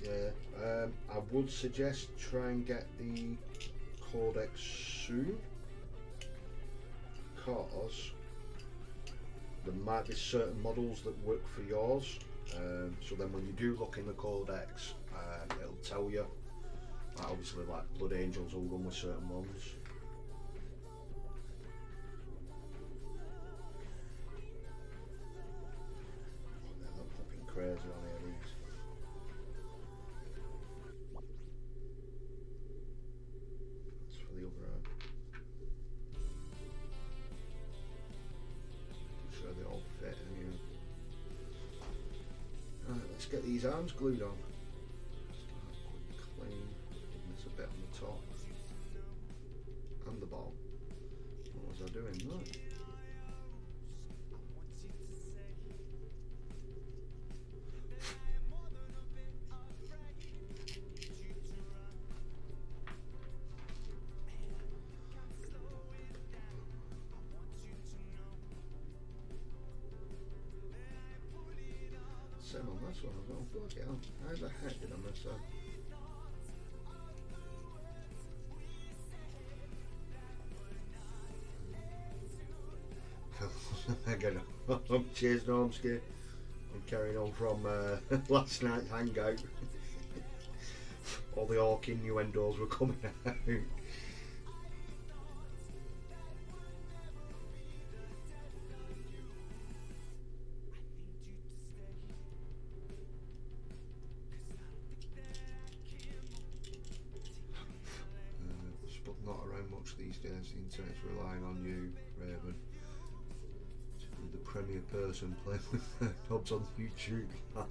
Yeah, I would suggest try and get the codex soon, because there might be certain models that work for yours. So then when you do look in the codex, it'll tell you. Obviously, like Blood Angels will run with certain ones. They're popping crazy on here, these. That's for the other eye. I'm sure they all fit anyway. Right, let's get these arms glued on. Clean. There's a bit on the top and the bottom. What was I doing there? Same on this one as well. Bloody hell. How the heck did I miss that? again. Cheers, Normski. And carrying on from last night's hangout. All the orc innuendos were coming out. Spud not around much these days. The internet's relying on you, Raven, to be the premier person playing with knobs on YouTube live.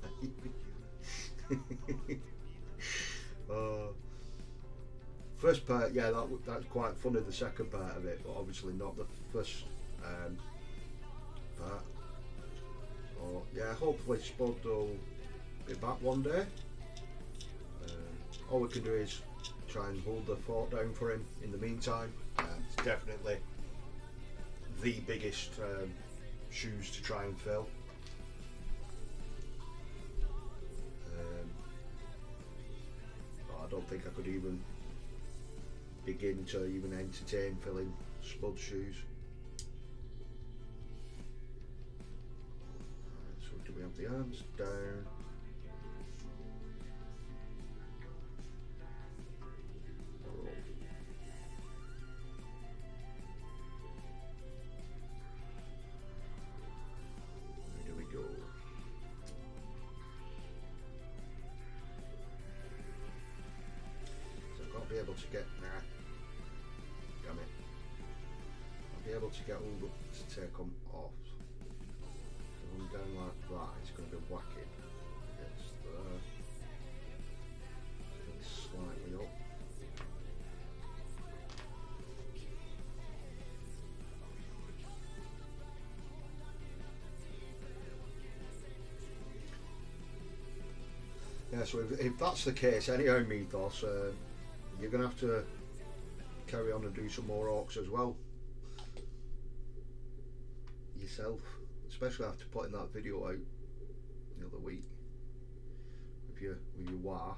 First part, yeah, that's quite funny. The second part of it, but obviously not the first part. So yeah, hopefully Spud will be back one day. All we can do is try and hold the fort down for him in the meantime. It's definitely the biggest shoes to try and fill. I don't think I could even begin to even entertain filling Spud's shoes. So do we have the arms down? Be able to get damn it. I'll be able to get all the to take them off. So when I'm down like that, it's going to be whacking against there. Slightly up. Yeah, so if that's the case, anyhow, Mythos, you're going to have to carry on and do some more orcs as well yourself, especially after putting that video out the other week with your WA.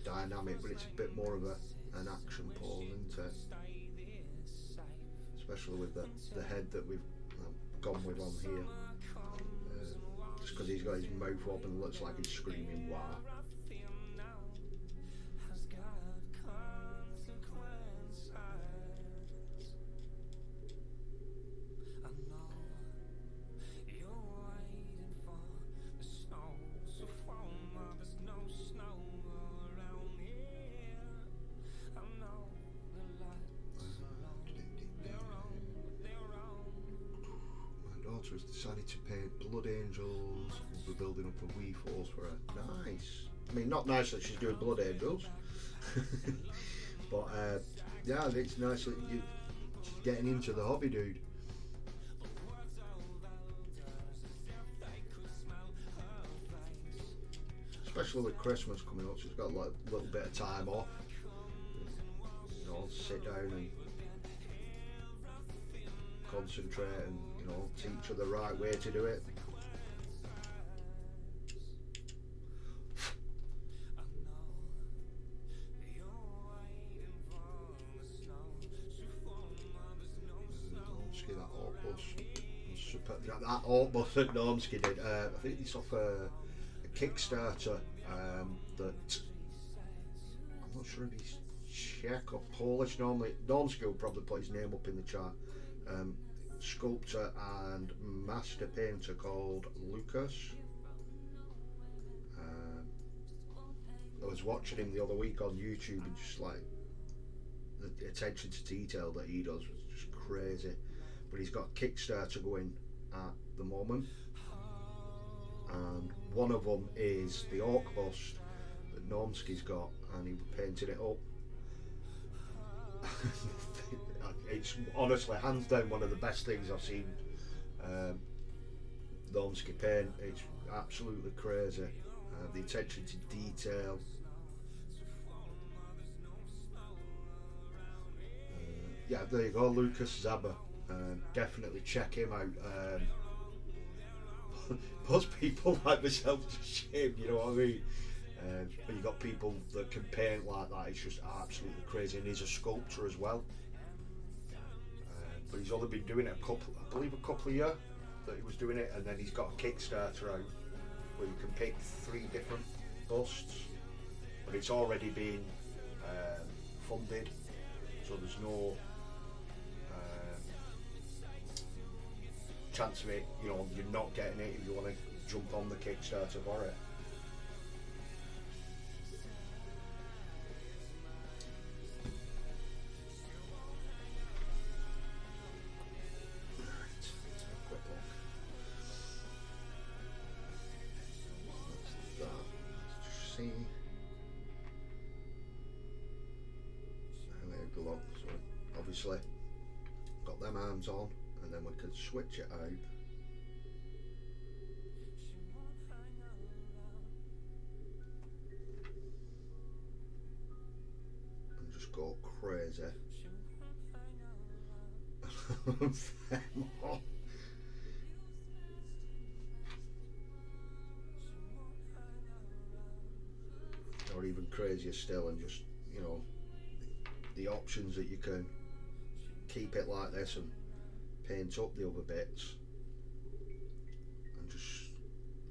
Dynamic, but it's a bit more of an action pose, isn't it? Especially with the head that we've gone with on here. Just because he's got his mouth open, looks like he's screaming "Wah!" Has decided to paint blood angels. We're building up a wee force for her. Nice. I mean, not nice that she's doing blood angels, but yeah, it's nice that you're getting into the hobby, dude. Especially with Christmas coming up, she's got like a little bit of time off. You know, sit down and concentrate and, you know, teach her the right way to do it. Normski, that orc bus was super. That orc bus that Normski did, I think it's off a Kickstarter that I'm not sure if he's Czech or Polish. Normally Normski will probably put his name up in the chat. Sculptor and master painter called Lucas. I was watching him the other week on YouTube, and just like the attention to detail that he does was just crazy. But he's got Kickstarter going at the moment, and one of them is the orc bust that Normski's got, and he painted it up. It's honestly hands down one of the best things I've seen Normski paint. It's absolutely crazy. the attention to detail. Yeah, there you go, Lucas Zaba. Definitely check him out. Most people like myself just shame, you know what I mean? But you got people that can paint like that. It's just absolutely crazy, and he's a sculptor as well. But he's only been doing it I believe a couple of years that he was doing it, and then he's got a Kickstarter out where you can pick 3 different busts, but it's already been funded, so there's no chance of it, you know, you're not getting it if you want to jump on the Kickstarter for it. So obviously got them arms on, and then we could switch it out. And just go crazy. Or even crazier still, and just, you know, the options that you can keep it like this and paint up the other bits, and just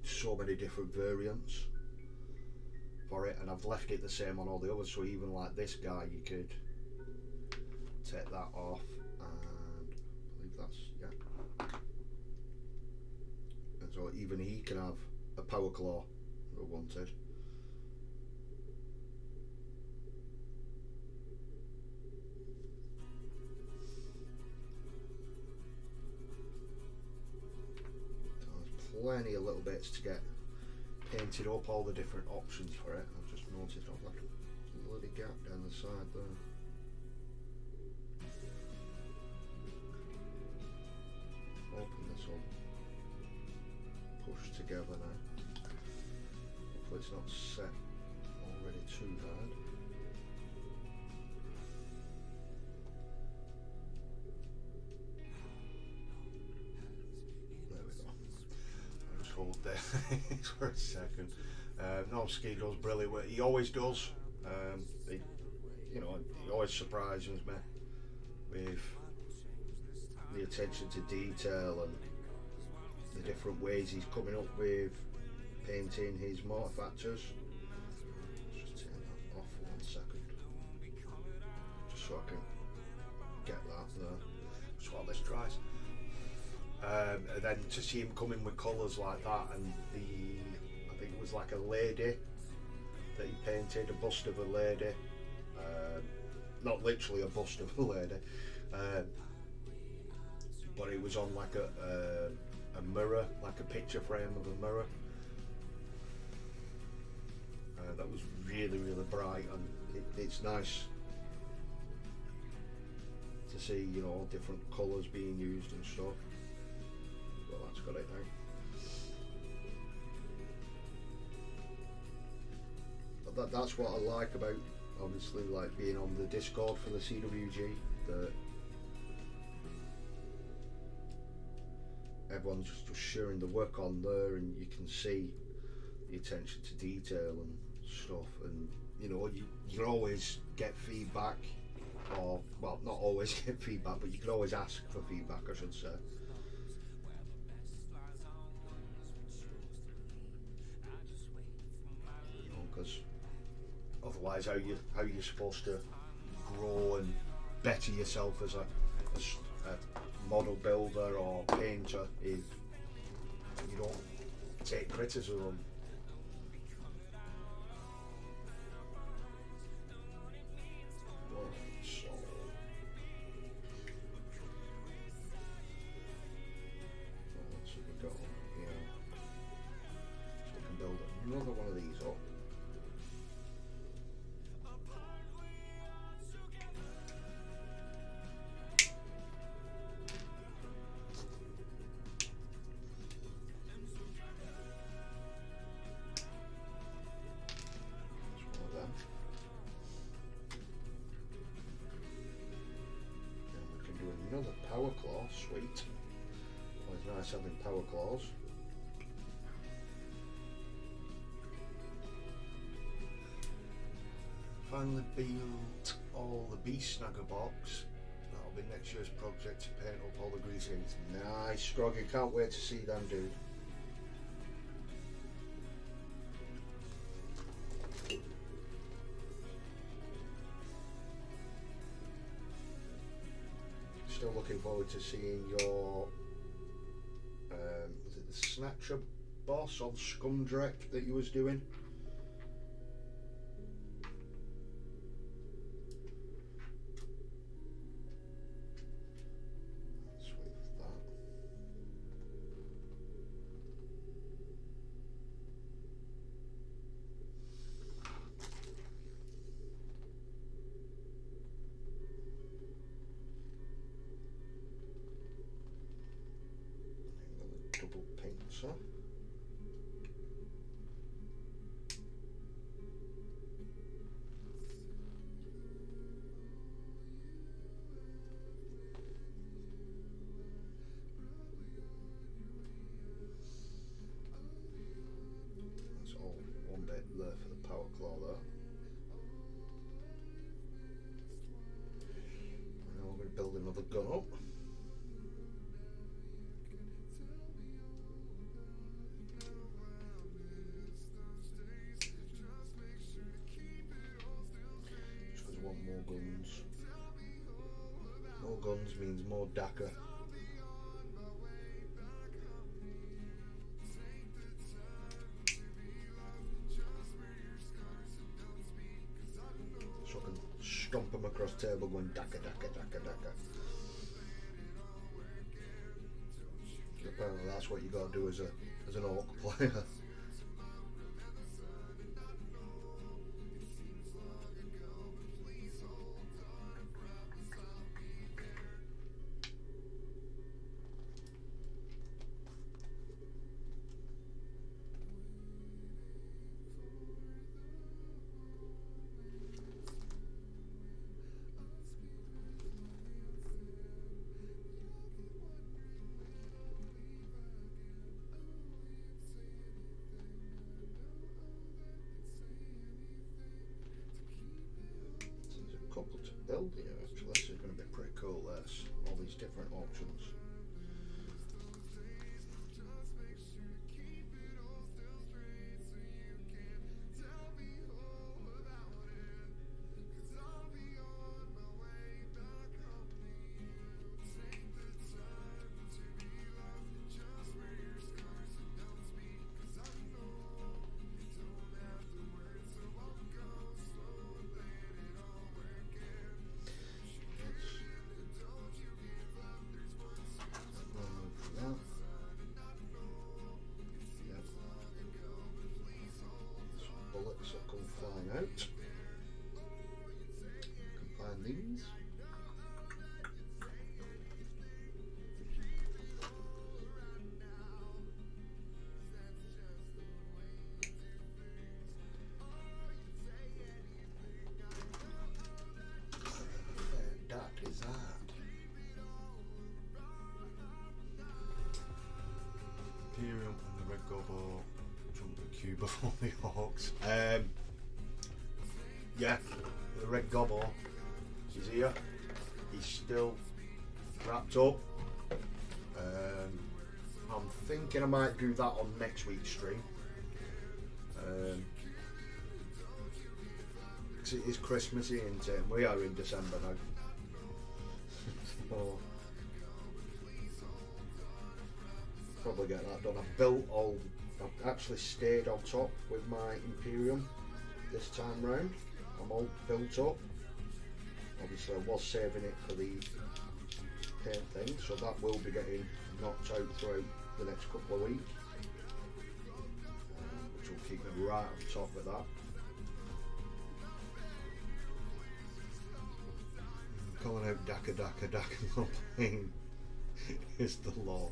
so many different variants for it. And I've left it the same on all the others, so even like this guy, you could take that off, and I believe that's, yeah, and so even he can have a power claw if I wanted. Plenty of little bits to get painted up, all the different options for it. I've just noticed I've left a bloody gap down the side there. Open this up, push together now. Hopefully it's not set already too hard. There for a second. No, Ski does brilliant work. He always does. You know, he always surprises me with the attention to detail and the different ways he's coming up with painting his mortar factors. Just turn that off for 1 second, just so I can get that there. Just while this dries. And then to see him come in with colours like that, and I think it was like a lady that he painted, a bust of a lady, not literally a bust of a lady, but it was on like a mirror, like a picture frame of a mirror. That was really, really bright, and it's nice to see, you know, different colours being used and stuff. Well, that's got it now. But that's what I like about, obviously, like being on the Discord for the CWG, that everyone's just sharing the work on there, and you can see the attention to detail and stuff, and you know, you can always get feedback, or, well, not always get feedback, but you can always ask for feedback, I should say. Because otherwise, how you're supposed to grow and better yourself as a model builder or painter if you don't take criticism? Right, so what have we got here? So we can build another one of these up. Another power claw, sweet. Always nice having power claws. Finally built all the beast snagger box. That'll be next year's project to paint up all the greasings. Nice, Scroggy, can't wait to see them, dude. Still looking forward to seeing your was it the Snatcher boss on Scumdrek that you was doing? Sweet with that. Double pincer. That's all one bit there for the power claw there. Now we're going to build another gun up. More guns. More guns means more DACA. So I can stomp them across the table going DACA, DACA, DACA, DACA. Apparently that's what you got to do as an orc player. Couple to build here actually. This is going to be pretty cool, this. All these different options. Bullets will come flying out. Can find these. That is that. Imperium and the Red Gobbo jump the queue before the Hawks. Yeah, the Red Gobbo is here. He's still wrapped up. I'm thinking I might do that on next week's stream. Because it is Christmassy, isn't it? And we are in December now. So, probably get that done. I've actually stayed on top with my Imperium this time round. I'm all built up. Obviously I was saving it for the paint thing, so that will be getting knocked out throughout the next couple of weeks, which will keep me right on top of that. Calling out DACA, DACA, DACA not playing is the law.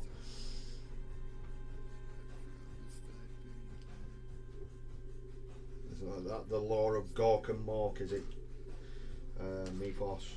Is that the law of Gork and Mork, is it? Mythos.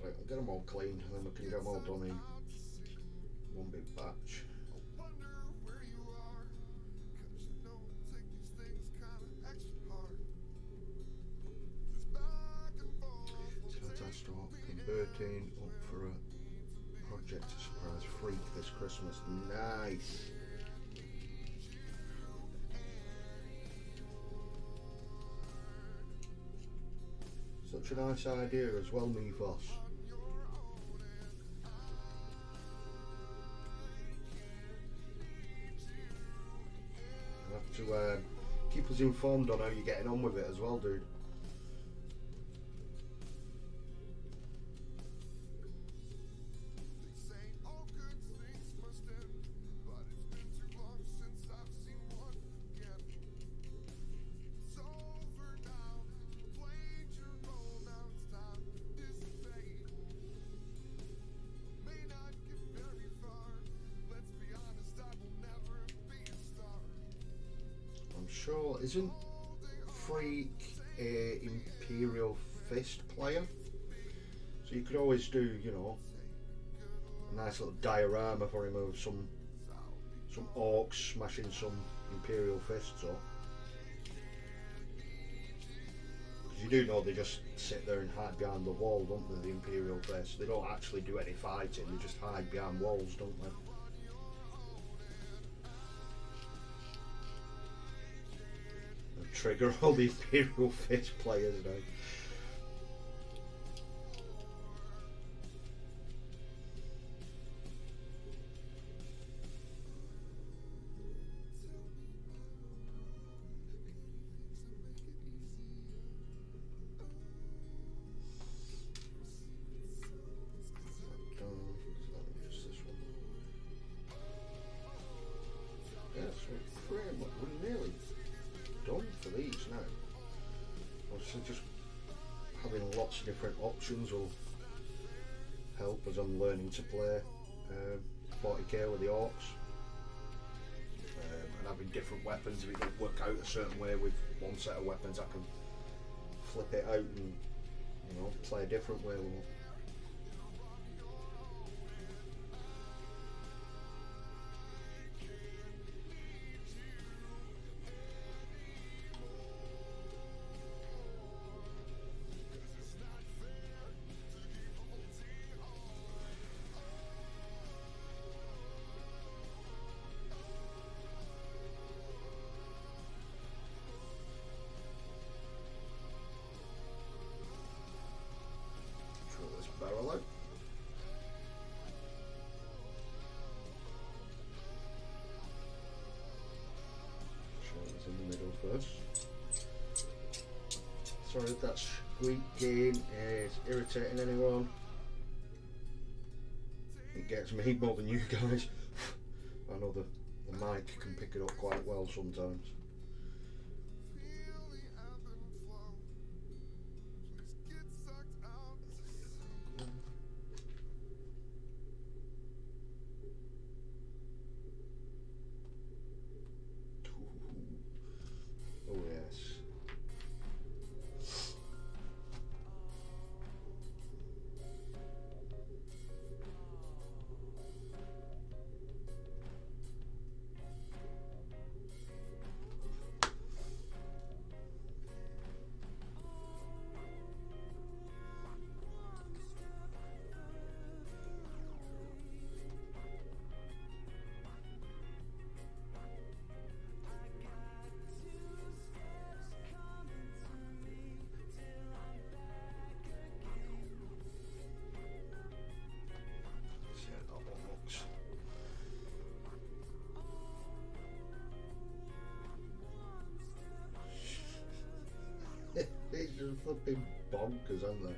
alright, I'll get them all cleaned and then we can get them all done in one big batch. So I start converting up for a project surprise freak this Christmas. Nice. Such a nice idea as well, me boss. You'll have to keep us informed on how you're getting on with it as well, dude. Sure, isn't Freak a Imperial Fist player? So you could always do, you know, a nice little diorama for him of some orcs smashing some Imperial Fists up. Because you do know they just sit there and hide behind the wall, don't they, the Imperial Fists? They don't actually do any fighting, they just hide behind walls, don't they? Trigger all the Imperial Fist players now. Yes, we're pretty much, we're nearly done for these now. Obviously just having lots of different options will help as I'm learning to play 40k with the orcs. And having different weapons, if it doesn't work out a certain way with one set of weapons, I can flip it out and, you know, play a different way with it. Barrel out. Shoulders in the middle first. Sorry if that squeaking is irritating anyone. It gets me more than you guys. I know the mic can pick it up quite well sometimes. Oh yes. These are flipping bonkers, aren't they?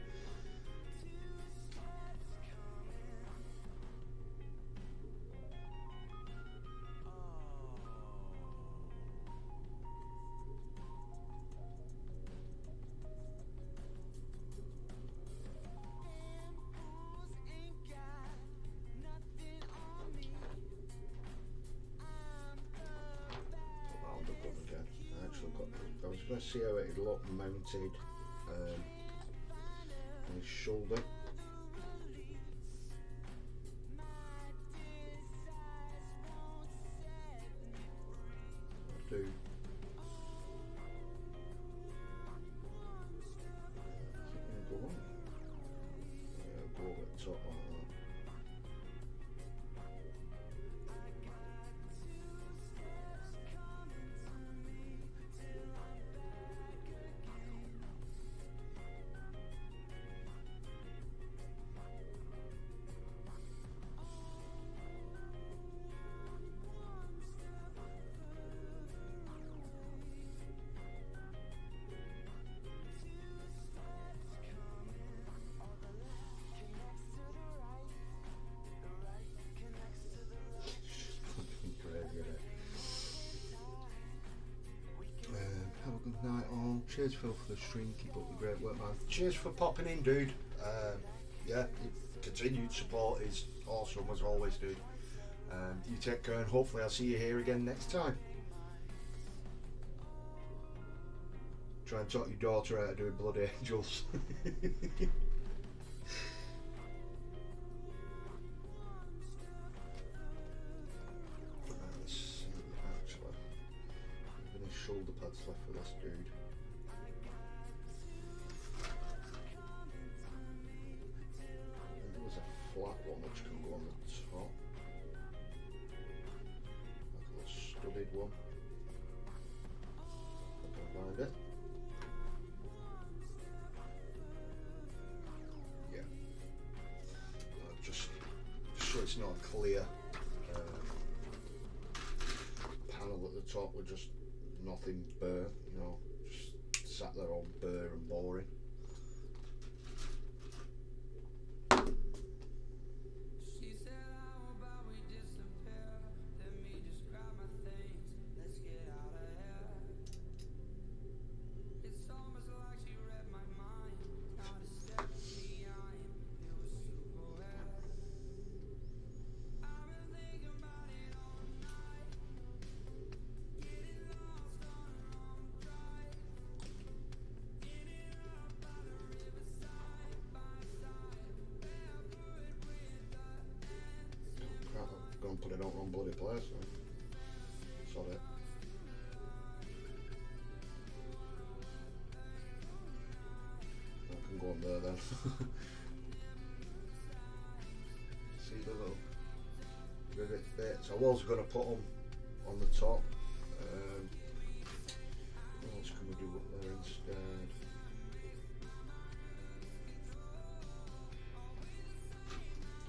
I was going to see how it would look mounted on his shoulder. cheers Phil for the stream, keep up the great work, man. Cheers for popping in, dude. Yeah, your continued support is awesome as always, dude. You take care, and hopefully I'll see you here again next time. Try and talk your daughter out of doing Blood Angels. Let's see, actually, there's any shoulder pads left for this dude. And there was a flat one which can go on the top. Like a little studded one. I can find it. Just so it's not a clear panel at the top with just nothing bare, you know, just sat there all bare and boring. Put it out on bloody place, so sorry. That can go on there then. See the little rivet bits. I was going to put them on the top. What else can we do up there instead?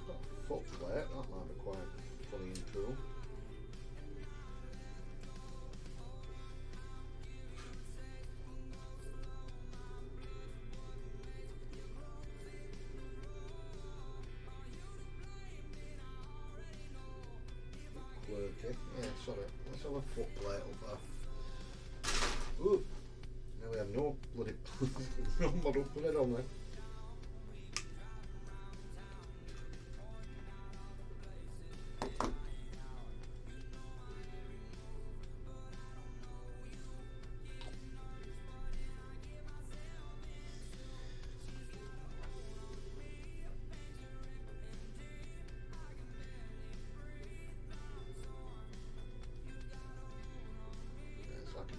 Got a foot plate, that might be quite funny and cool. Quirky. Yeah, sorry. Let's have a foot plate up there. Ooh! Now we have no bloody no model put it on there.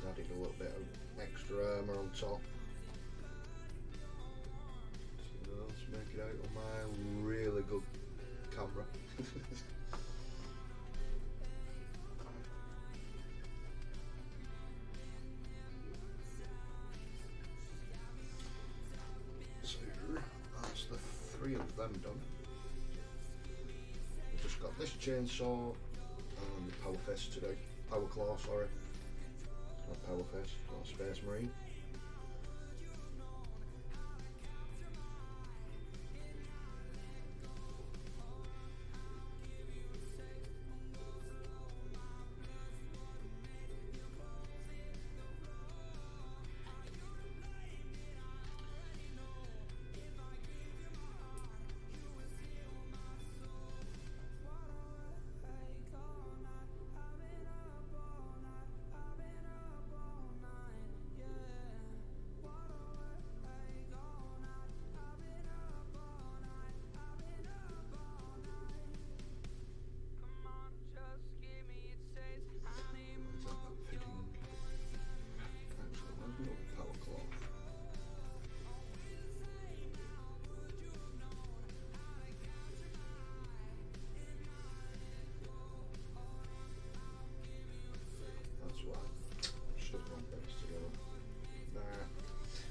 Added a little bit of extra armour on top. So let's make it out on my really good camera. So that's the 3 of them done. I've just got this chainsaw and the power fist to do. Power claw, sorry. Not power fist, not Space Marine.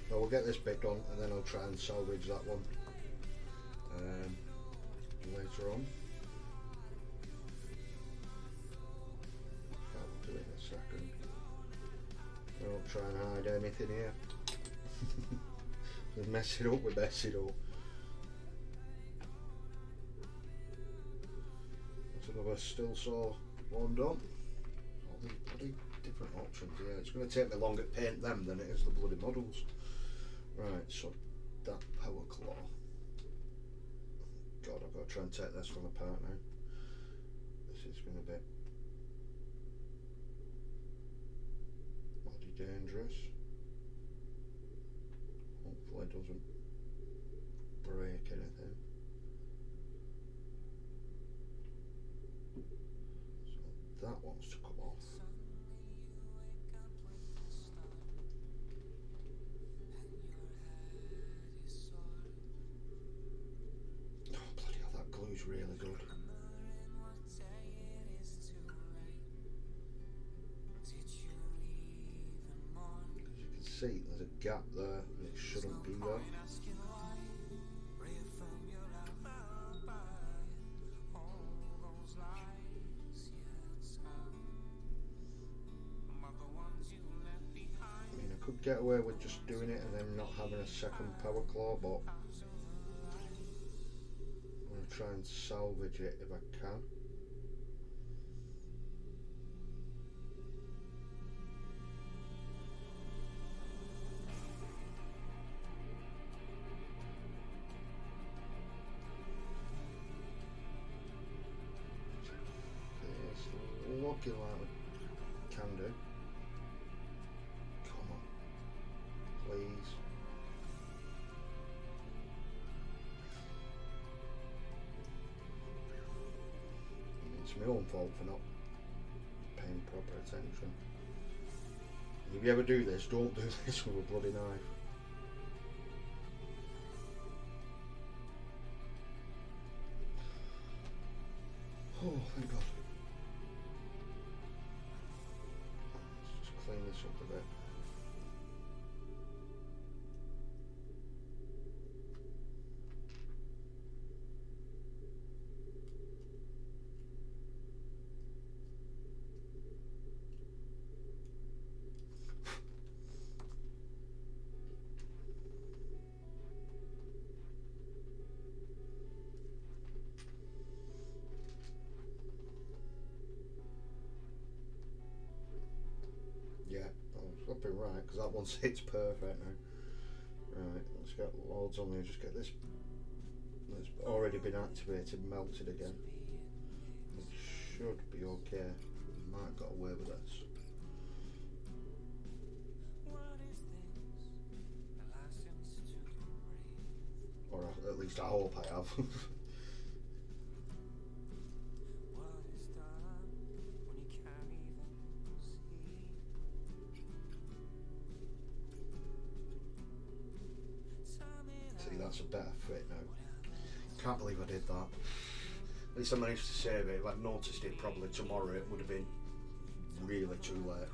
So we'll get this bit done and then I'll try and salvage that one later on. I'll do it in a second. I don't try and hide anything here. Just mess it up, we mess it up. That's another still saw one done. All these bloody different options. Yeah, it's going to take me longer to paint them than it is the bloody models. Right, so that power claw. God, I've got to try and take this one apart now. This is going to be bloody dangerous. Hopefully it doesn't break anything. So that one's to come off. Oh bloody hell, that glue's really good. As you can see, there's a gap there and it shouldn't be there. Could get away with just doing it and then not having a second power claw, but I'm going to try and salvage it if I can. It's looking like we can do. Please. It's my own fault for not paying proper attention. If you ever do this, don't do this with a bloody knife. Oh, thank God. Let's just clean this up a bit. Up and right, because that one sits perfect now. Right, let's get loads on there. Just get this that's already been activated melted again. It should be okay. Might got away with this. Or at least I hope I have. That's a better fit now. Can't believe I did that. At least I managed to save it. If I'd noticed it probably tomorrow, it would have been really too late.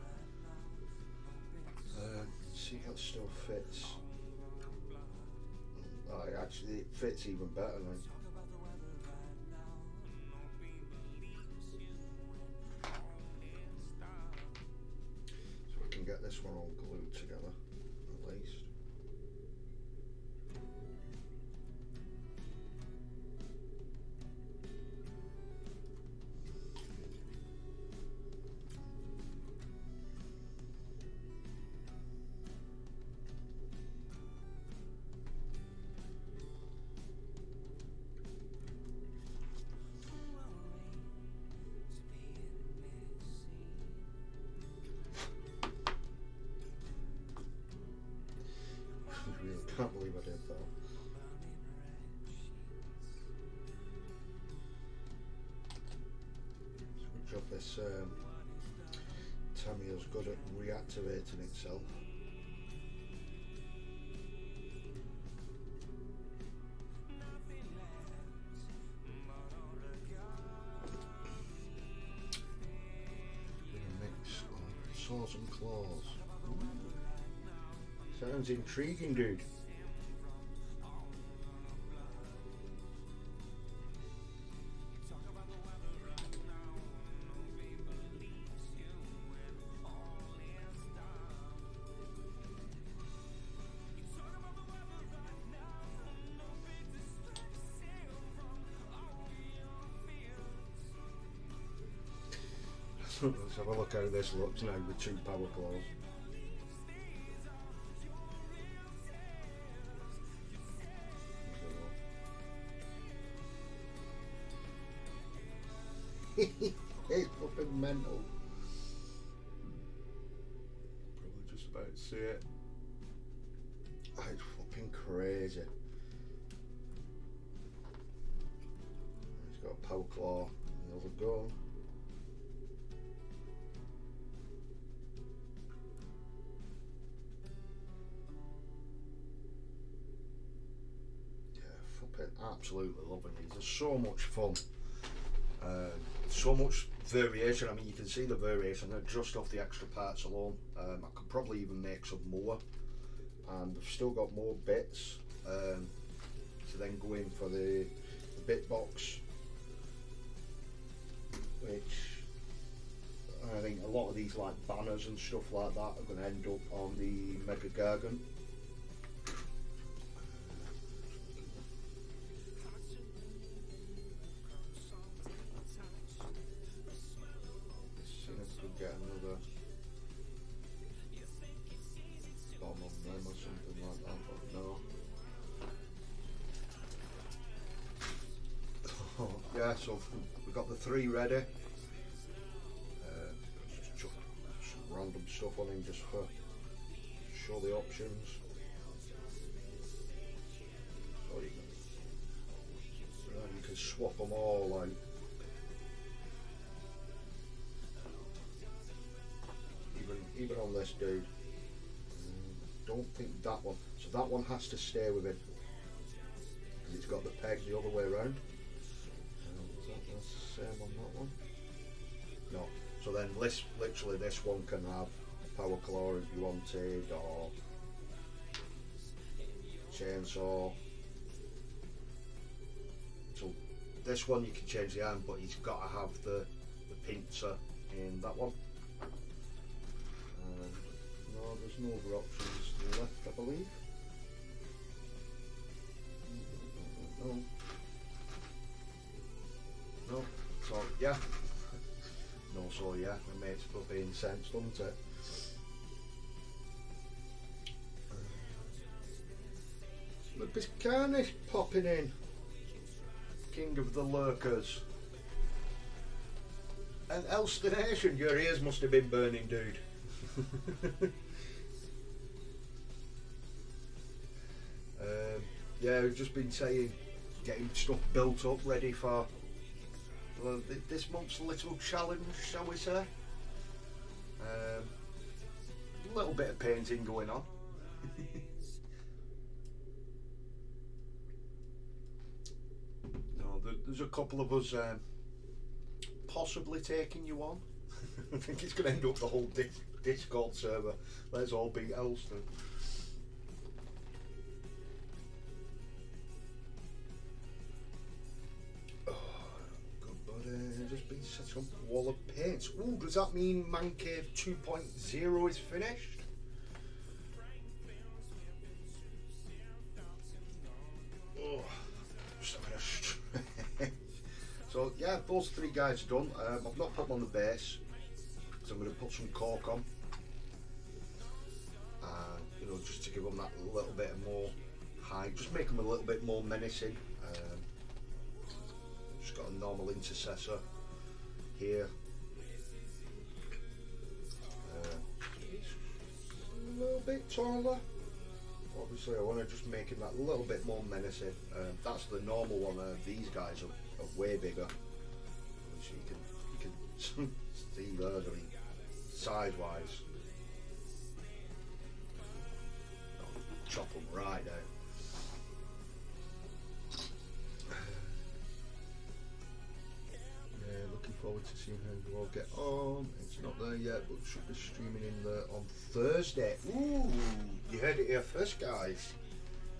See how it still fits. Oh, actually, it fits even better now. So we can get this one all glued together, at least. I can't believe I did that. So we drop this Tamiya's good at reactivating itself. Mix of saws and claws. Sounds intriguing, dude. Let's have a look how this looks now with 2 power claws. It's fucking mental. Probably just about to see it. It's fucking crazy. He's got a power claw and the other gun. Absolutely loving these. They're so much fun. So much variation. I mean, you can see the variation there just off the extra parts alone. I could probably even make some more, and I've still got more bits to then go in for the bit box, which I think a lot of these like banners and stuff like that are going to end up on the Mega Gargant. Get another bomb on them or something like that, but no. Oh, yeah, so we've got the 3 ready. Just chuck some random stuff on him just for show the options. So you can swap them all out. Even on this dude, don't think that one. So that one has to stay with him because it's got the peg the other way around. Is that the same on that one? No. So then, literally, this one can have a power claw if you wanted, or chainsaw. So this one you can change the arm, but he's got to have the pincer in that one. No, there's no other options left, I believe. No. So yeah. No, so yeah, it makes flipping sense, doesn't it? Look, this Carnage popping in. King of the Lurkers. And Elster Nation, your ears must have been burning, dude. Yeah, we've just been saying, getting stuff built up, ready for this month's little challenge, shall we say. A little bit of painting going on. No, there's a couple of us possibly taking you on. I think it's going to end up the whole Discord server. Let's all beat Elston. Just been set up wall of paints. Ooh, does that mean Man Cave 2.0 is finished? Oh, just having a stretch. So yeah, those 3 guys are done. I've not put them on the base, so I'm going to put some cork on. You know, just to give them that little bit more height, just make them a little bit more menacing. Just got a normal intercessor here. A little bit taller. Obviously, I want to just make him that little bit more menacing. That's the normal one. These guys are way bigger. Which you can see there. I mean, size-wise, chop them right down. Looking forward to seeing how you all get on. It's not there yet, but should be streaming in there on Thursday. Ooh, you heard it here first, guys.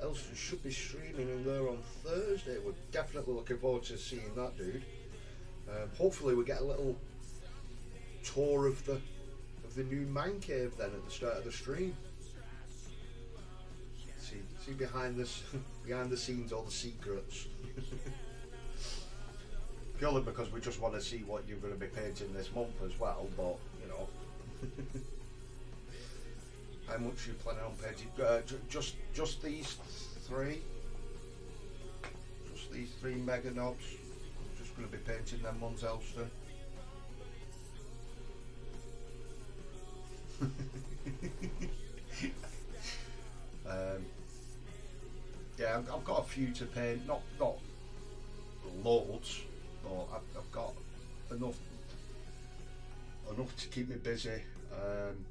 Elston should be streaming in there on Thursday. We're definitely looking forward to seeing that, dude. Hopefully we get a little tour of the new man cave then at the start of the stream. See behind this behind the scenes all the secrets. purely because we just want to see what you're going to be painting this month as well, but you know. How much you planning on painting? Just these three? Just these three MEGANOBZ? I'm just going to be painting them ones, Elston. Yeah, I've got a few to paint, not loads, but I've got enough to keep me busy. I'm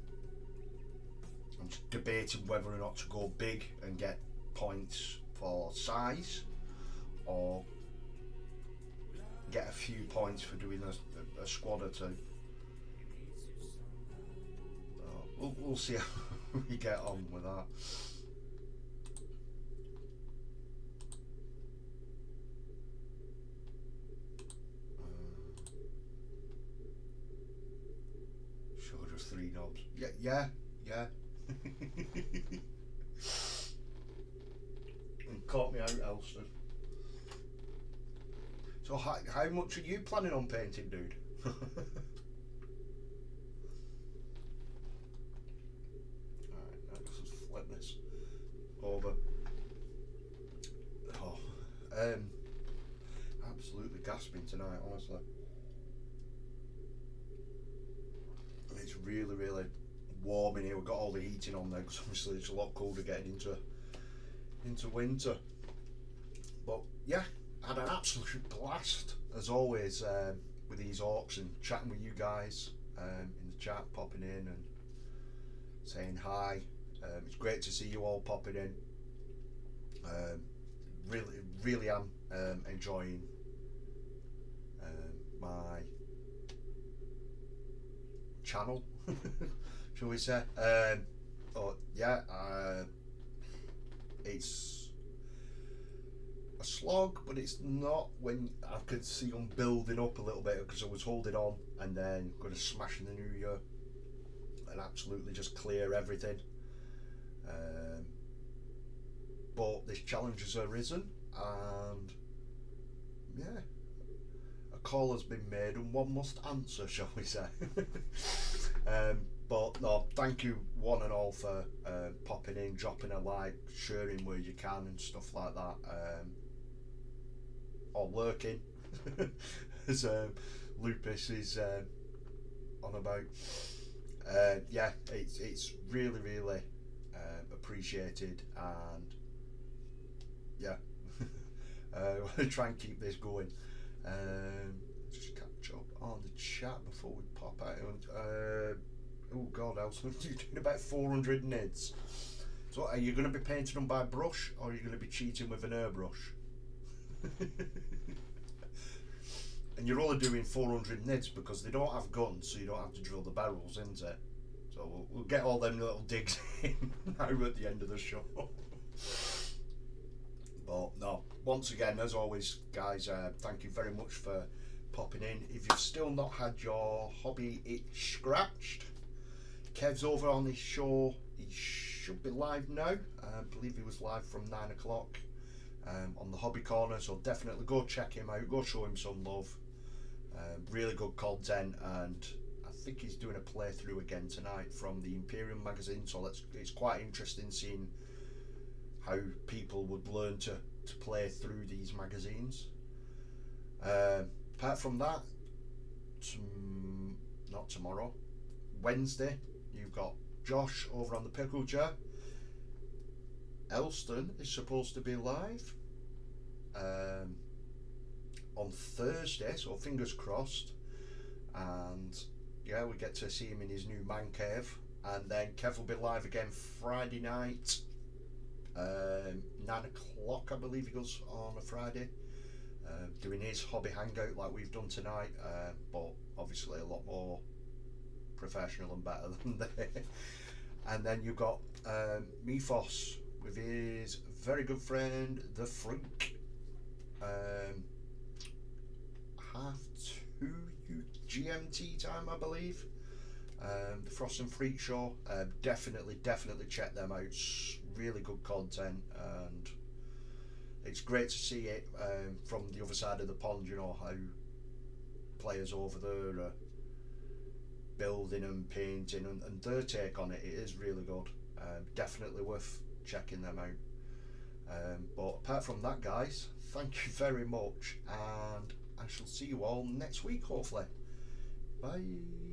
just debating whether or not to go big and get points for size, or get a few points for doing a squad or two. We'll see how we get on with that. Sure, just 3 knobs. Yeah. And caught me out, Elston. So how much are you planning on painting, dude? Flip this over. Oh, absolutely gasping tonight, honestly. It's really warm in here. We've got all the heating on there because obviously it's a lot colder getting into winter. But yeah, had an absolute blast as always with these orcs and chatting with you guys in the chat, popping in and saying hi. It's great to see you all popping in. Really am enjoying my channel, shall we say. But yeah, it's a slog, but it's not when I could see them building up a little bit, because I was holding on and then going to smash in the new year and absolutely just clear everything. But this challenge has arisen, and yeah, a call has been made and one must answer, shall we say. But no, thank you one and all for popping in, dropping a like, sharing where you can and stuff like that, or lurking as Lupus is on about. Yeah, it's really appreciated, and yeah, we'll try and keep this going. Just catch up on the chat before we pop out. Oh God, Elson, you're doing about 400 nids. So are you going to be painting them by brush, or are you going to be cheating with an airbrush? And you're only doing 400 nids because they don't have guns, so you don't have to drill the barrels, isn't it? So we'll get all them little digs in now at the end of the show. But no, once again, as always, guys, thank you very much for popping in. If you've still not had your hobby itch scratched, Kev's over on his show. He should be live now. I believe he was live from 9 o'clock on the Hobby Corner, so definitely go check him out, go show him some love. Really good content, and I think he's doing a playthrough again tonight from the Imperium magazine, so it's quite interesting seeing how people would learn to play through these magazines. Apart from that, not tomorrow, Wednesday, you've got Josh over on the pickle jar. Elston is supposed to be live on Thursday, so fingers crossed. And yeah, we get to see him in his new man cave. And then Kev will be live again Friday night, 9 o'clock, I believe he goes on a Friday, doing his hobby hangout like we've done tonight, but obviously a lot more professional and better than that. And then you've got Mifos with his very good friend the Freak, 2:30 GMT time, I believe. The Frost and Freak show, definitely check them out. It's really good content, and it's great to see it from the other side of the pond, you know, how players over there are building and painting, and their take on it is really good. Definitely worth checking them out. But apart from that, guys, thank you very much, and I shall see you all next week, hopefully. Bye.